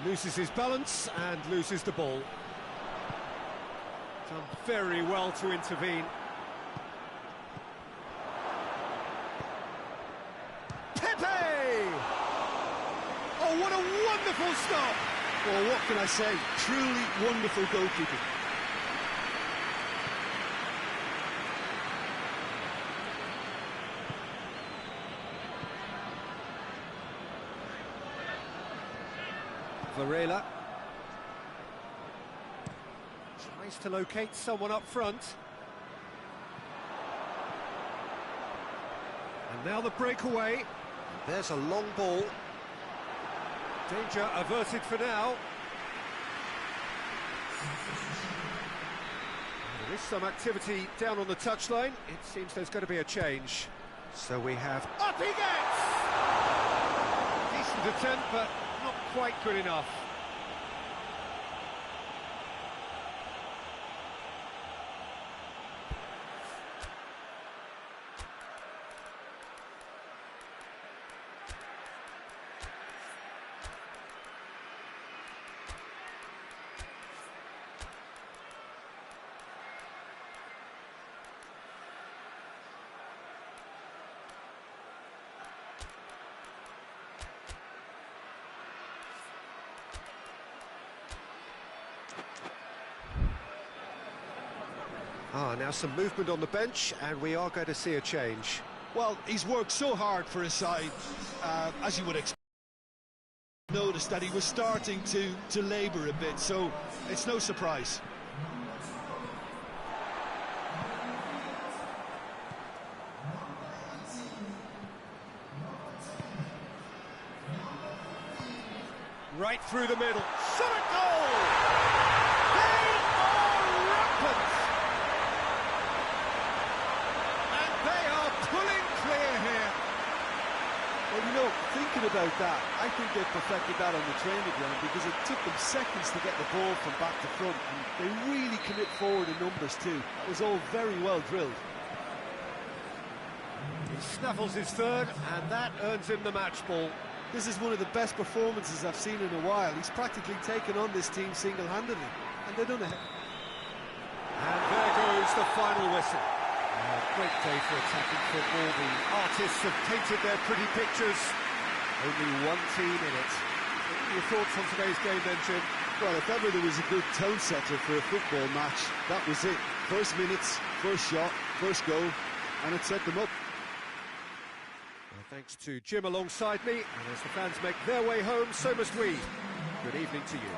Loses his balance and loses the ball. Done very well to intervene. Pepe! Oh, what a wonderful stop! Well, what can I say? Truly wonderful goalkeeping. Varela tries to locate someone up front. And now the breakaway. There's a long ball. Danger averted for now. There is some activity down on the touchline. It seems there's going to be a change. So we have... Up he gets! Decent attempt, but not quite good enough. Now some movement on the bench, and we are going to see a change. Well, he's worked so hard for his side, as you would expect. Noticed that he was starting to labour a bit, so it's no surprise. Right through the middle. Shot at goal! They are rampant! Well, you know, thinking about that, I think they perfected that on the training ground because it took them seconds to get the ball from back to front, and they really commit forward in numbers too. That was all very well drilled. He snaffles his third, and that earns him the match ball. This is one of the best performances I've seen in a while. He's practically taken on this team single-handedly, and they've done it. And there goes the final whistle. A great day for attacking football. The artists have painted their pretty pictures. Only one team in it. What are your thoughts on today's game then, Jim? Well, if ever there was a good tone setter for a football match, that was it. First minutes, first shot, first goal, and it set them up. Well, thanks to Jim alongside me, and as the fans make their way home, so must we. Good evening to you.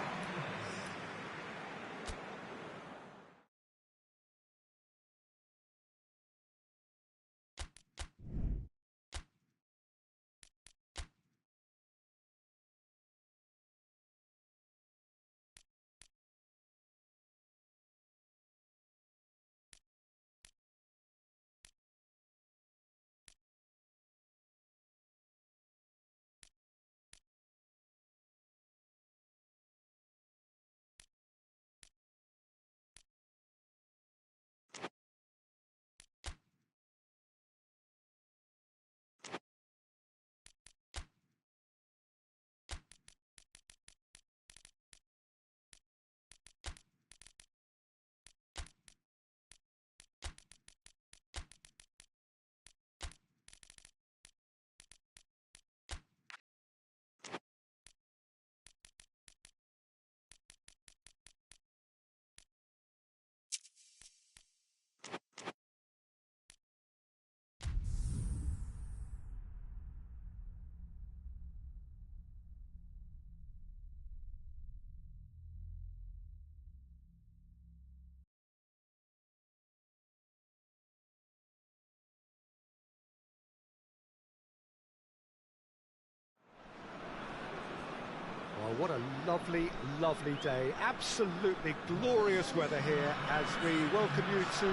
what a lovely, lovely day. Absolutely glorious weather here as we welcome you to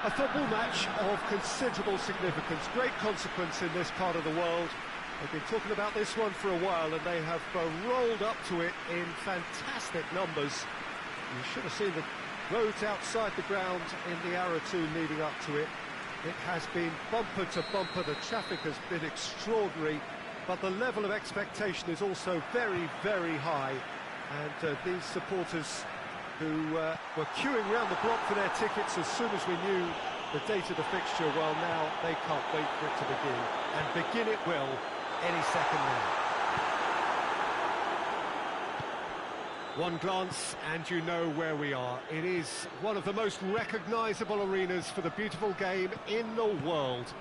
a football match of considerable significance, great consequence in this part of the world. They've been talking about this one for a while and they have rolled up to it in fantastic numbers. You should have seen the roads outside the ground in the hour or two leading up to it. It has been bumper to bumper, the traffic has been extraordinary, but the level of expectation is also very, very high. And these supporters who were queuing round the block for their tickets as soon as we knew the date of the fixture, well, now they can't wait for it to begin. And begin it will any second now. One glance and you know where we are. It is one of the most recognisable arenas for the beautiful game in the world.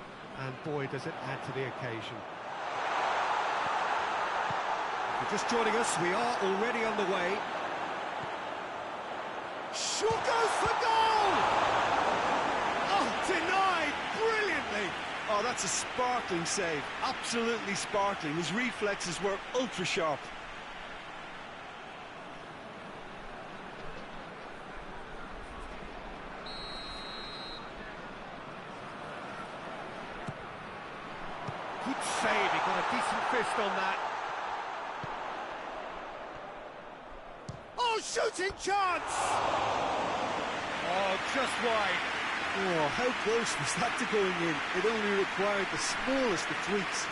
And boy, does it add to the occasion. If you're just joining us, we are already underway. Sure goes for goal! Oh, denied brilliantly! Oh, that's a sparkling save, absolutely sparkling. His reflexes were ultra sharp. Good save, he got a decent fist on that. Oh, shooting chance! Oh, just wide. Oh, how close was that to going in? It only required the smallest of tweaks.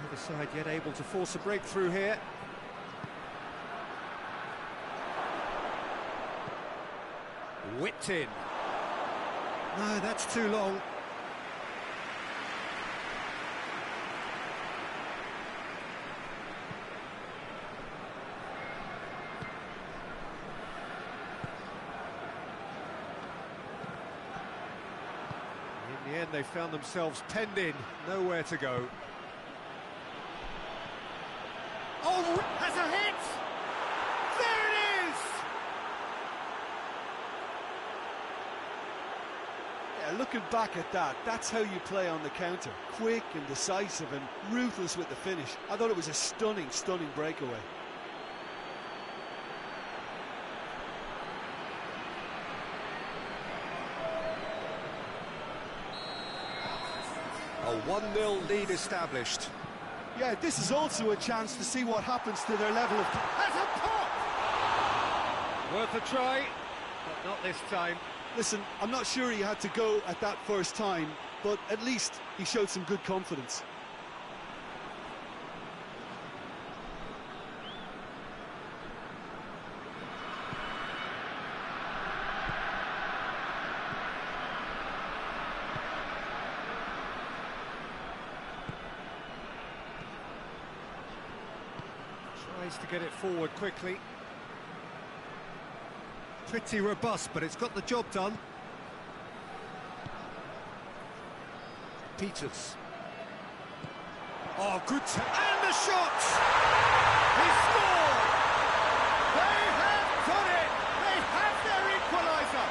Neither side yet able to force a breakthrough here. Whipped in. No, that's too long. In the end, they found themselves penned in, nowhere to go. Oh, has a hit! There it is! Yeah, looking back at that, that's how you play on the counter. Quick and decisive and ruthless with the finish. I thought it was a stunning, stunning breakaway. A 1-0 lead established. Yeah, this is also a chance to see what happens to their level of... Has a pop! Worth a try, but not this time. Listen, I'm not sure he had to go at that first time, but at least he showed some good confidence. Tries to get it forward quickly. Pretty robust, but it's got the job done. Peters. Oh, good. And the shot! He scored! They have done it! They have their equaliser!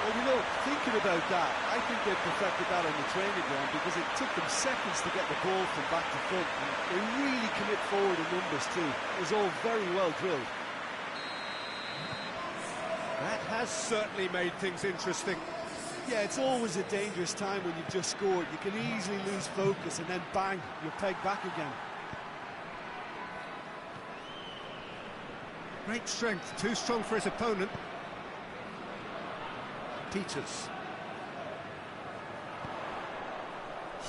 Well, you know, thinking about that, I think they perfected that on the training ground because it took them seconds to get the ball from back to front. And they really commit forward in numbers too. It was all very well drilled. That has certainly made things interesting. Yeah, it's always a dangerous time when you've just scored. You can easily lose focus and then bang, you're pegged back again. Great strength, too strong for his opponent. Peters.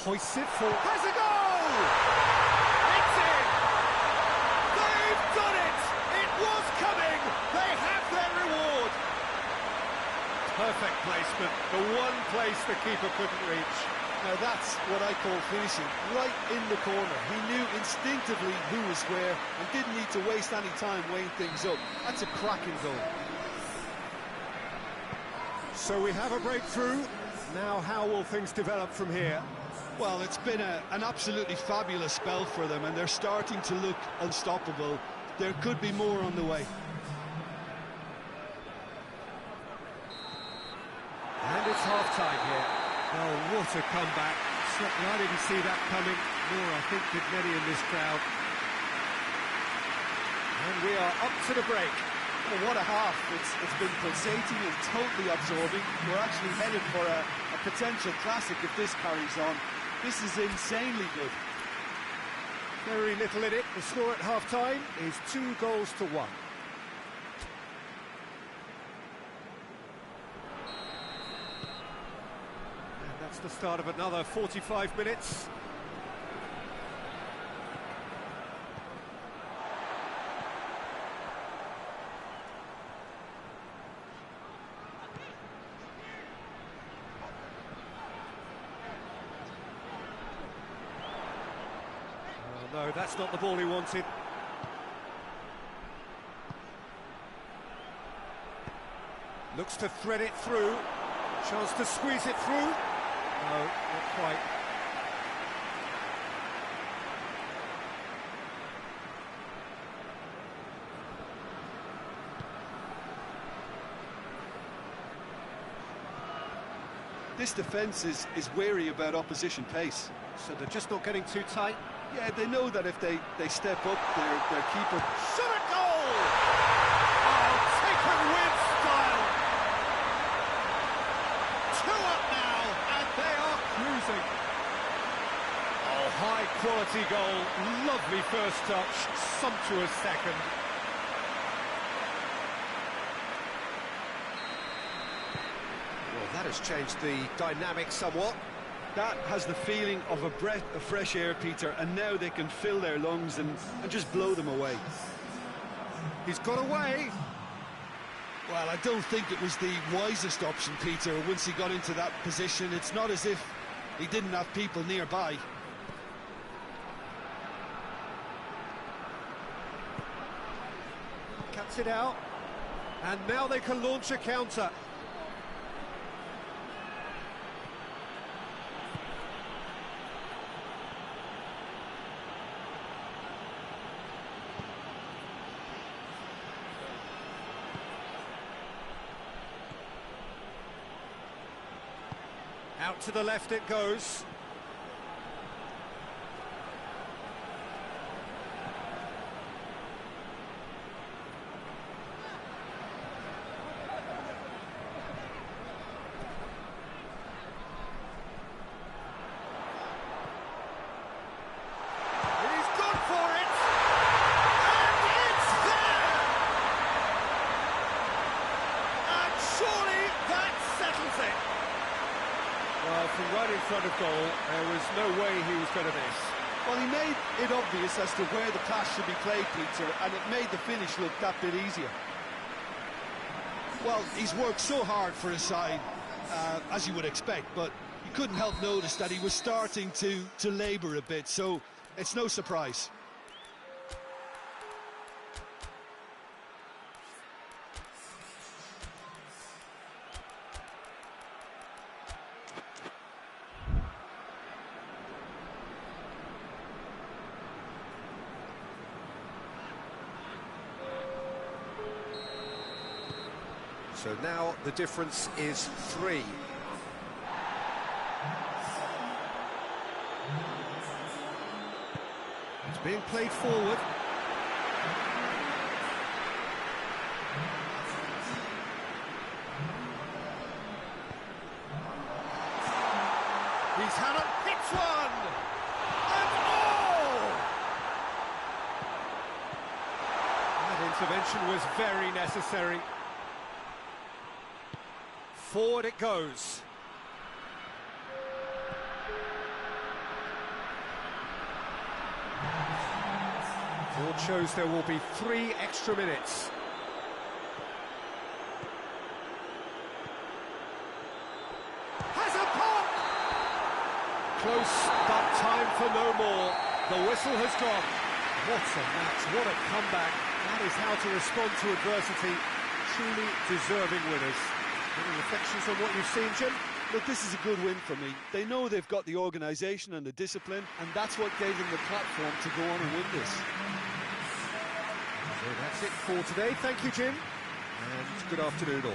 Hoists it for... Has a goal! It's in! They've done it! It was coming! They have their reward! Perfect placement, the one place the keeper couldn't reach. Now that's what I call finishing, right in the corner. He knew instinctively who was where and didn't need to waste any time weighing things up. That's a cracking goal. So we have a breakthrough. Now how will things develop from here? Well, it's been an absolutely fabulous spell for them, and they're starting to look unstoppable. There could be more on the way. And it's half-time here. Oh, what a comeback. Certainly I didn't see that coming, nor I think did many in this crowd. And we are up to the break. Oh, what a half. It's been pulsating and totally absorbing. We're actually headed for a potential classic if this carries on. This is insanely good. Very little in it. The score at half-time is 2-1. And that's the start of another 45 minutes. No, that's not the ball he wanted. Looks to thread it through. Chance to squeeze it through. No, not quite. This defence is wary about opposition pace. So they're just not getting too tight. Yeah, they know that if they step up, their keeper... Shot at goal! Oh, taken with style! 2 up now, and they are cruising. Oh, high-quality goal. Lovely first touch, sumptuous second. Well, that has changed the dynamic somewhat. That has the feeling of a breath of fresh air, Peter, and now they can fill their lungs and just blow them away. He's got away. Well, I don't think it was the wisest option, Peter, once he got into that position. It's not as if he didn't have people nearby. Cuts it out. And now they can launch a counter. Out to the left it goes. He's gone for it! And it's there! And surely that settles it! Well, from right in front of goal, there was no way he was going to miss. Well, he made it obvious as to where the pass should be played, Peter, and it made the finish look that bit easier. Well, he's worked so hard for his side, as you would expect, but you couldn't help notice that he was starting to labour a bit, so it's no surprise. So now the difference is 3. It's being played forward. He's had a hits one! And oh! That intervention was very necessary. Forward it goes. Board shows there will be 3 extra minutes. Has a pop! Close, but time for no more. The whistle has gone. What a match, what a comeback. That is how to respond to adversity. Truly deserving winners. Any reflections on what you've seen, Jim? Look, this is a good win for me. They know they've got the organisation and the discipline, and that's what gave them the platform to go on and win this. So that's it for today. Thank you, Jim, and good afternoon all.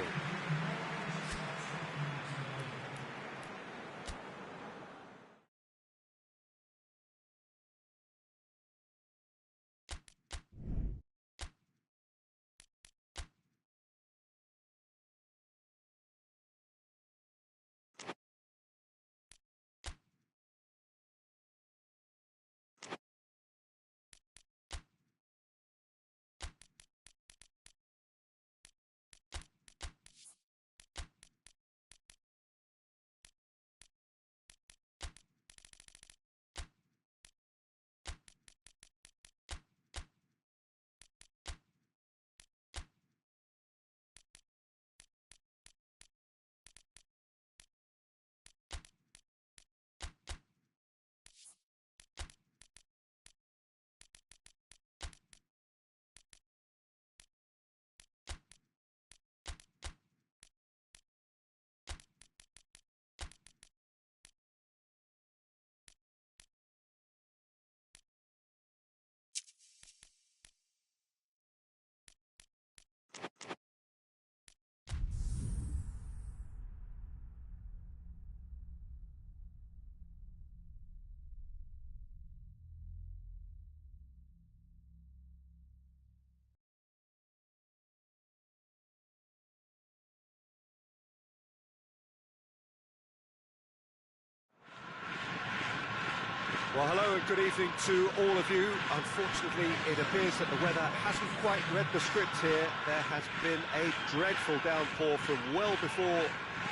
Well, hello and good evening to all of you. Unfortunately, it appears that the weather hasn't quite read the script here. There has been a dreadful downpour from well before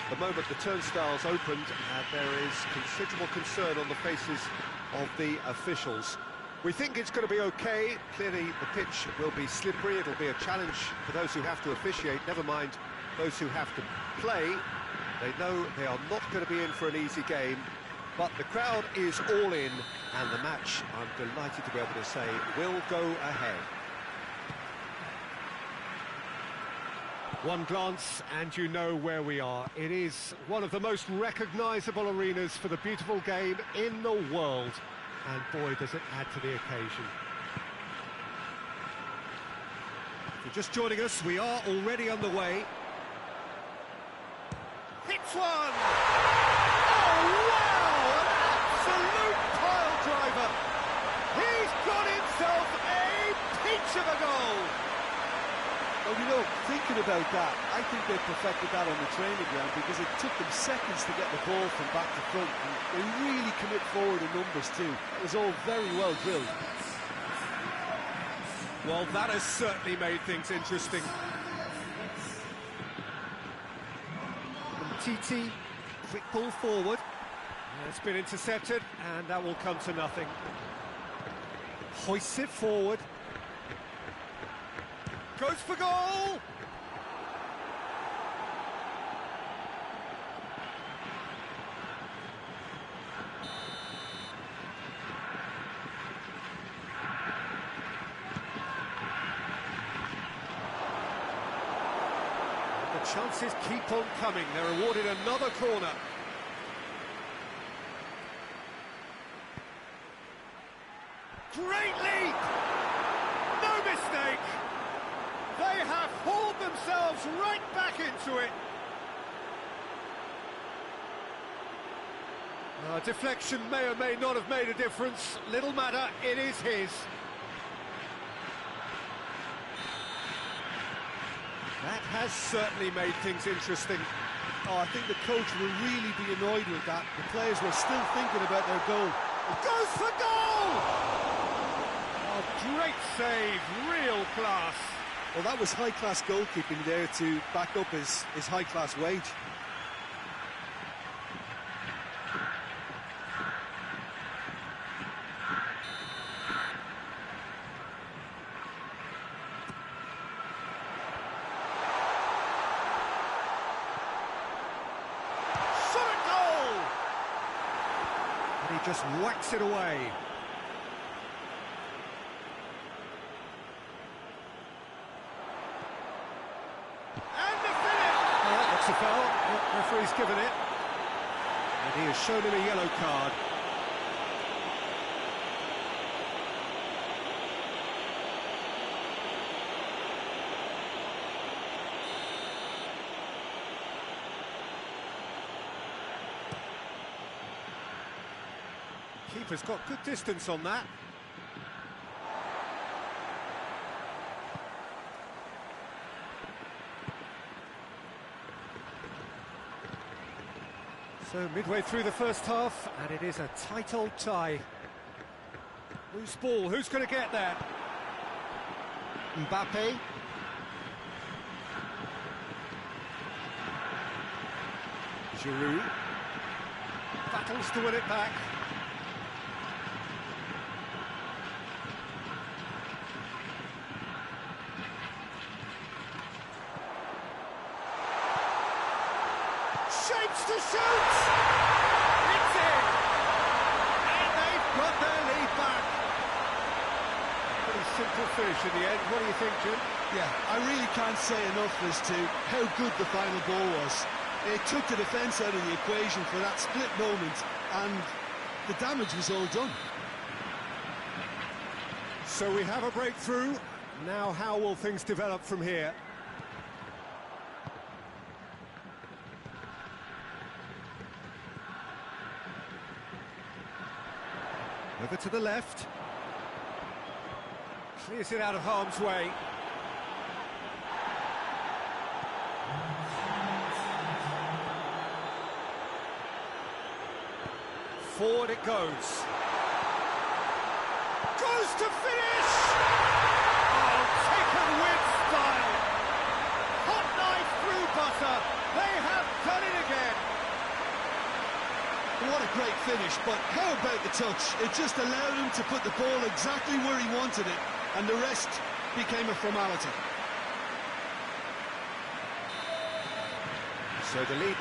the moment the turnstiles opened, and there is considerable concern on the faces of the officials. We think it's going to be okay. Clearly, the pitch will be slippery. It'll be a challenge for those who have to officiate, never mind those who have to play. They know they are not going to be in for an easy game. But the crowd is all in, and the match, I'm delighted to be able to say, will go ahead. One glance and you know where we are. It is one of the most recognisable arenas for the beautiful game in the world. And boy, does it add to the occasion. If you're just joining us, we are already underway. Hits one! Oh, wow! Absolute pile driver. He's got himself a peach of a goal. Well, you know, thinking about that, I think they perfected that on the training ground because it took them seconds to get the ball from back to front, and they really commit forward in numbers too. It was all very well drilled. Well, that has certainly made things interesting. TT, quick ball forward. It's been intercepted, and that will come to nothing. Hoists it forward. Goes for goal! The chances keep on coming. They're awarded another corner. Great leap! No mistake! They have hauled themselves right back into it. Deflection may or may not have made a difference. Little matter, it is his. That has certainly made things interesting. Oh, I think the coach will really be annoyed with that. The players were still thinking about their goal. It goes for goal! Oh, great save, real class. Well, that was high-class goalkeeping there to back up his high-class wage. Just whacks it away. And the finish! Oh, that looks a foul. Referee's given it. He has shown him a yellow card. Keeper's got good distance on that. So midway through the first half, and it is a tight old tie. Loose ball, who's going to get there? Mbappe. Giroud. Battles to win it back. Shapes to shoot! It's in! And they've got their lead back. Pretty simple finish in the end. What do you think, Jim? Yeah, I really can't say enough as to how good the final ball was. It took the defence out of the equation for that split moment, and the damage was all done. So we have a breakthrough. Now how will things develop from here? Over to the left. Clears it out of harm's way. Forward it goes. Goes to finish! Oh, taken with style! Hot knife through butter. They have done it again. What a great finish, but how about the touch? It just allowed him to put the ball exactly where he wanted it, and the rest became a formality. So the lead...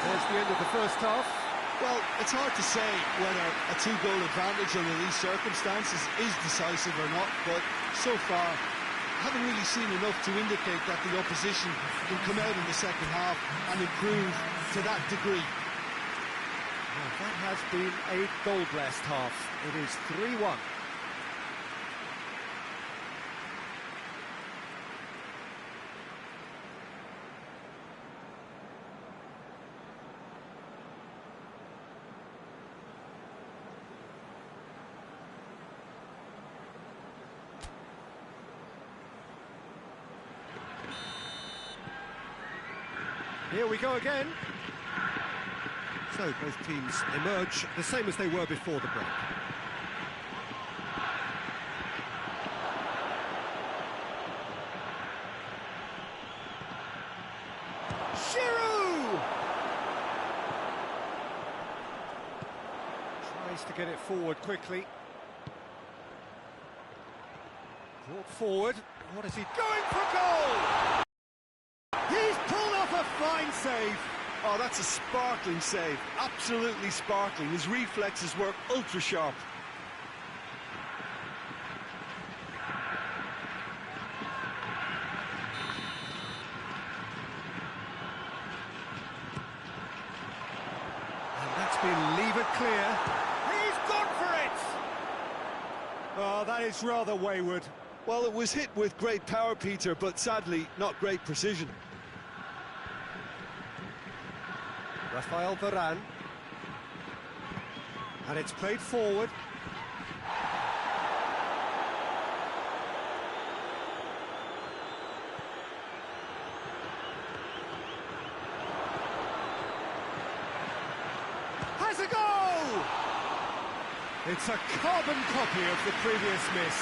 There's the end of the first half. Well, it's hard to say whether a two-goal advantage under these circumstances is decisive or not, but so far, haven't really seen enough to indicate that the opposition can come out in the second half and improve to that degree. Well, that has been a goal-blessed half. It is 3-1. Here we go again. So both teams emerge the same as they were before the break. Giroud! Tries to get it forward quickly. Brought forward. What is he going for goal? He's pulled off a fine save. Oh, that's a sparkling save. Absolutely sparkling. His reflexes work ultra sharp. And that's been levered clear. He's gone for it! Oh, that is rather wayward. Well, it was hit with great power, Peter, but sadly, not great precision. Rafael Varane. And it's played forward. Has a goal! It's a carbon copy of the previous miss.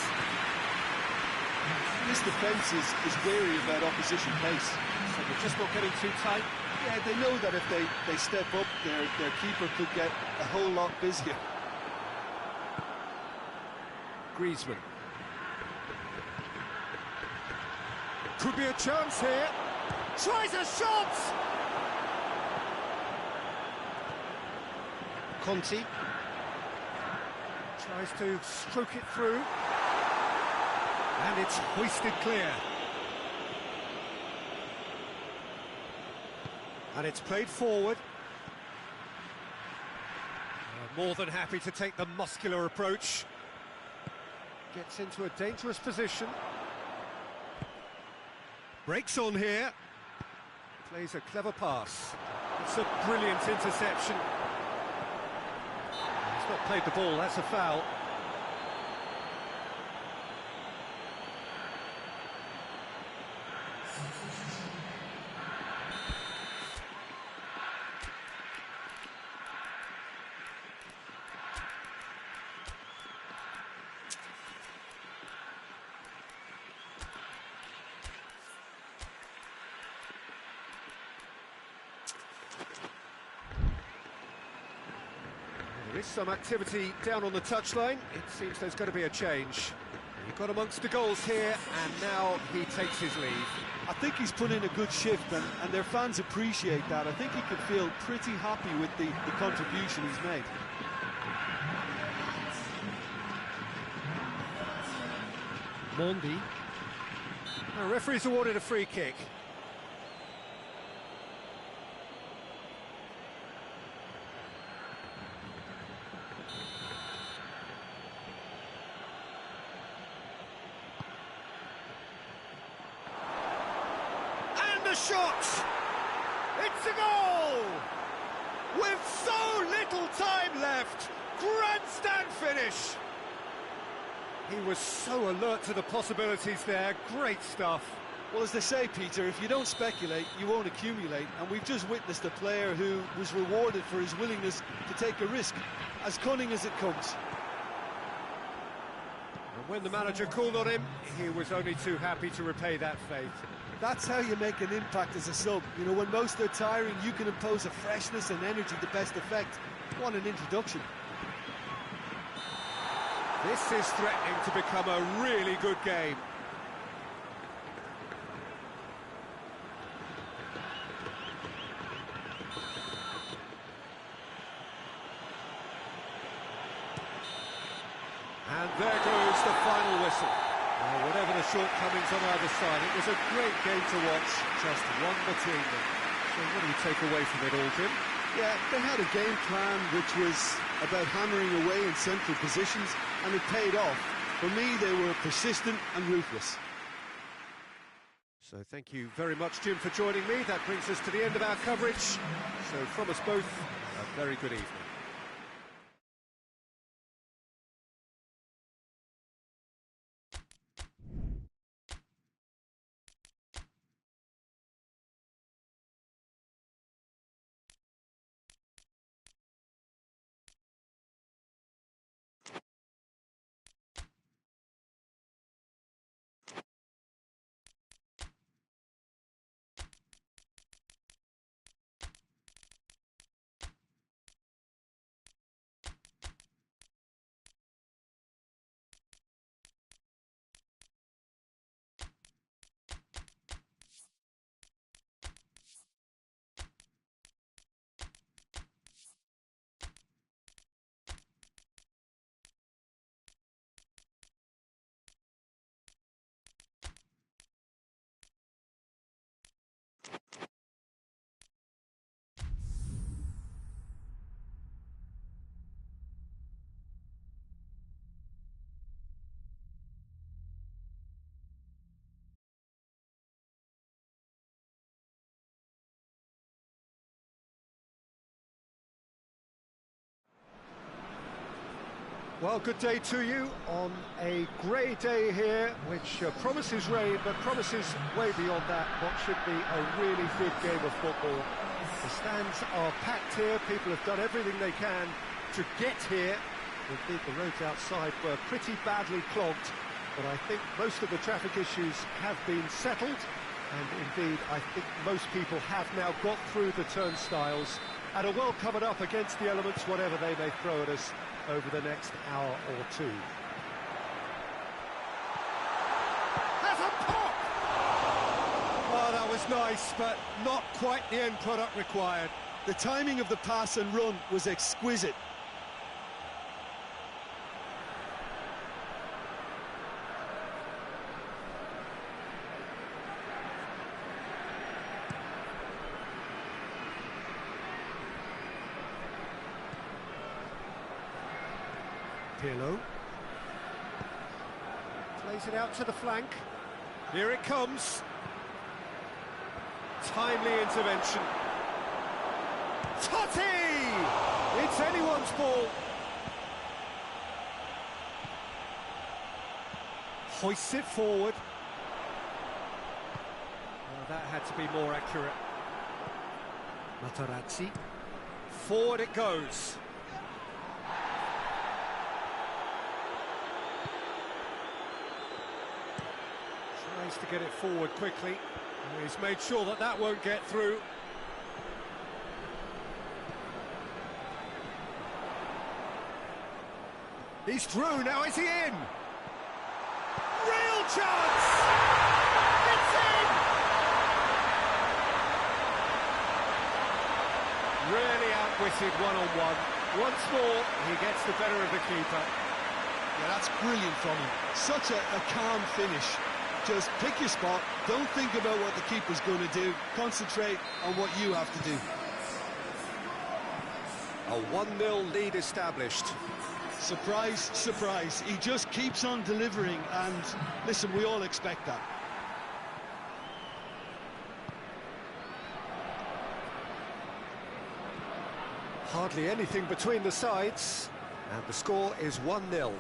This defence is wary about opposition pace. So they're just not getting too tight. Yeah, they know that if they step up, their keeper could get a whole lot busier. Griezmann. Could be a chance here. Tries a shot! Conti. Tries to stroke it through. And it's hoisted clear. And it's played forward. More than happy to take the muscular approach. Gets into a dangerous position. Breaks on here. Plays a clever pass. It's a brilliant interception. He's not played the ball, that's a foul. There is some activity down on the touchline. It seems there's going to be a change. He got amongst the goals here, and now he takes his leave. I think he's put in a good shift, and their fans appreciate that. I think he can feel pretty happy with the contribution he's made. Mondi. The referee's awarded a free kick. Shot! It's a goal! With so little time left, grandstand finish! He was so alert to the possibilities there, great stuff. Well, as they say, Peter, if you don't speculate, you won't accumulate, and we've just witnessed a player who was rewarded for his willingness to take a risk, as cunning as it comes. And when the manager called on him, he was only too happy to repay that faith. That's how you make an impact as a sub. You know, when most are tiring, you can impose a freshness and energy to best effect. What an introduction. This is threatening to become a really good game. And there goes the final whistle. Whatever the shortcomings on either side, it was a great game to watch, just one between them. So what do you take away from it all, Jim? Yeah, they had a game plan which was about hammering away in central positions, and it paid off. For me, they were persistent and ruthless. So thank you very much, Jim, for joining me. That brings us to the end of our coverage. So from us both, a very good evening. Well, good day to you on a grey day here, which promises rain, but promises way beyond that what should be a really good game of football. The stands are packed here, people have done everything they can to get here. Indeed, the roads outside were pretty badly clogged, but I think most of the traffic issues have been settled, and indeed, I think most people have now got through the turnstiles and are well covered up against the elements, whatever they may throw at us over the next hour or two. Has a pop! Oh, that was nice, but not quite the end product required. The timing of the pass and run was exquisite. Pirlo. Plays it out to the flank. Here it comes. Timely intervention. Totti! It's anyone's ball. Hoists it forward. Oh, that had to be more accurate. Materazzi. Forward it goes. Tries to get it forward quickly. He's made sure that that won't get through. He's through, now is he in? Real chance! It's in! Really outwitted one-on-one. Once more, he gets the better of the keeper. Yeah, that's brilliant from him. Such a calm finish. Just pick your spot, don't think about what the keeper's going to do, concentrate on what you have to do. A 1-0 lead established. Surprise, surprise, he just keeps on delivering, and listen, we all expect that. Hardly anything between the sides, and the score is 1-0.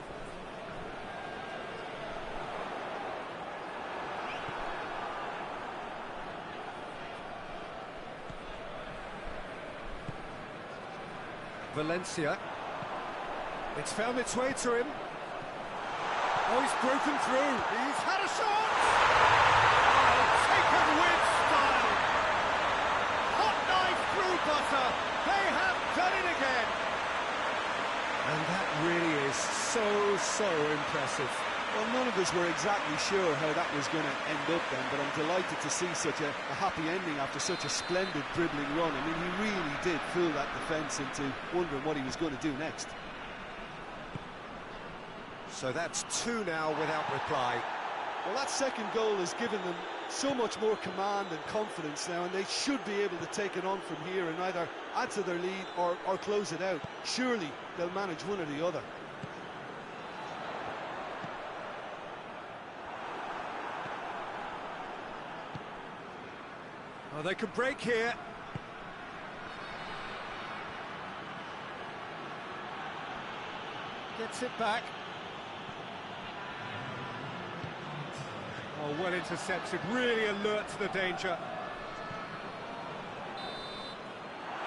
Valencia. It's found its way to him. Oh, he's broken through. He's had a shot! Oh, taken with style. Hot knife through butter. They have done it again. And that really is so impressive. Well, none of us were exactly sure how that was going to end up then, but I'm delighted to see such a happy ending after such a splendid dribbling run. I mean, he really did fool that defence into wondering what he was going to do next. So that's 2 now without reply. Well, that second goal has given them so much more command and confidence now, and they should be able to take it on from here and either add to their lead or close it out. Surely they'll manage one or the other. Oh, they could break here. Gets it back. Oh, well intercepted, really alert to the danger.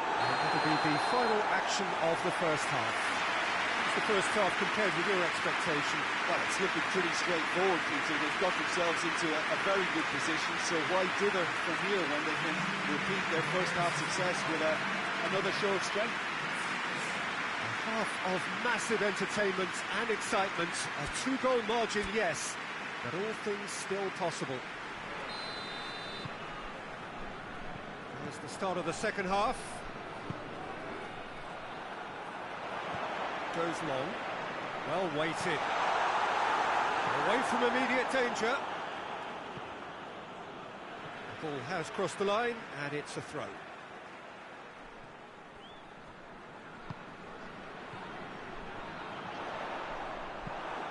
And that'll be the final action of the first half. What's the first half compared with your expectation? Well, it's looking pretty straightforward, Peter. They've got themselves into a very good position, so why dither from here when they can repeat their first half success with another show of strength? A half of massive entertainment and excitement. A 2-goal margin, yes, but all things still possible. There's the start of the second half. Goes long. Well weighted. Away from immediate danger. The ball has crossed the line, and it's a throw.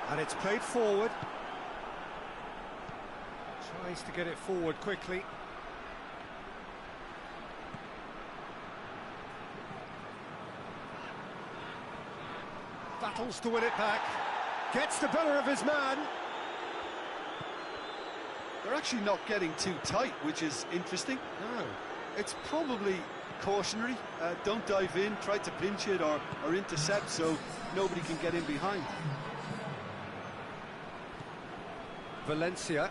And it's played forward. Tries to get it forward quickly. Battles to win it back. Gets the better of his man. They're actually not getting too tight, which is interesting. No. It's probably cautionary. Don't dive in, try to pinch it or intercept so nobody can get in behind. Valencia.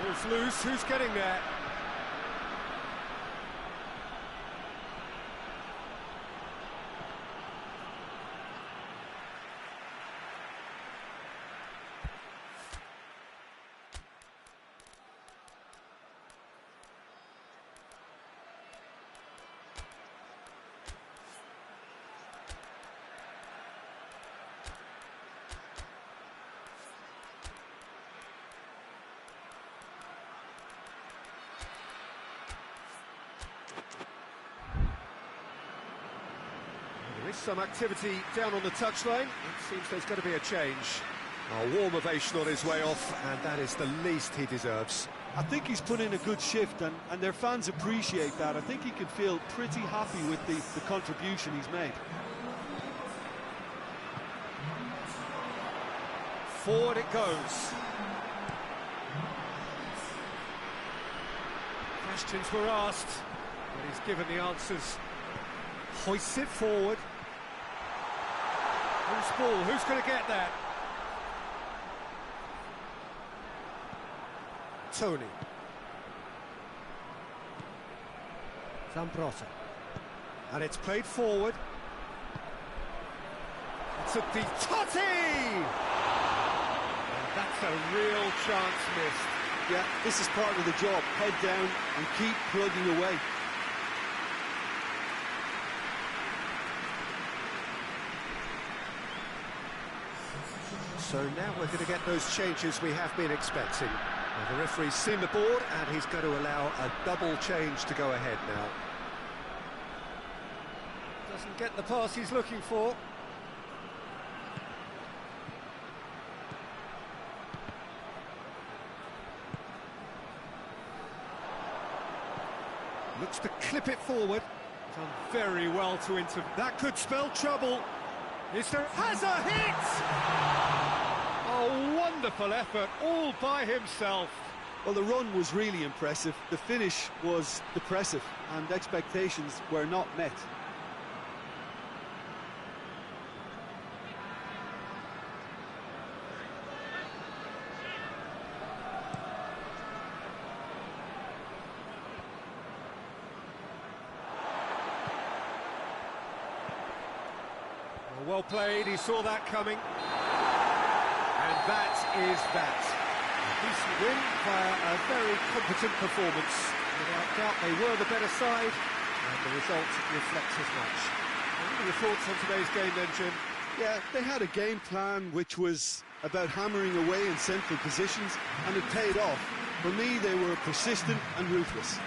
Ball's loose, who's getting there? Nice, some activity down on the touchline. It seems there's going to be a change. A warm ovation on his way off, and that is the least he deserves. I think he's put in a good shift, and their fans appreciate that. I think he can feel pretty happy with the contribution he's made. Forward it goes. Questions were asked, but he's given the answers. Hoists it forward. Who's ball? Who's going to get that? Tony. Zambrotta. And it's played forward. It's a deep Totti! And that's a real chance missed. Yeah, this is part of the job. Head down and keep plugging away. So now we're going to get those changes we have been expecting. Well, the referee's seen the board and he's going to allow a double change to go ahead now. Doesn't get the pass he's looking for. Looks to clip it forward. Done very well to intervene. That could spell trouble. Mr. has a hit! A wonderful effort, all by himself. Well, the run was really impressive. The finish was depressive, and expectations were not met. Well played, he saw that coming. And that is that. A decent win via a very competent performance. Without doubt, they were the better side, and the result reflects as much. What are your thoughts on today's game then, Jim? Yeah, they had a game plan which was about hammering away in central positions, and it paid off. For me, they were persistent and ruthless.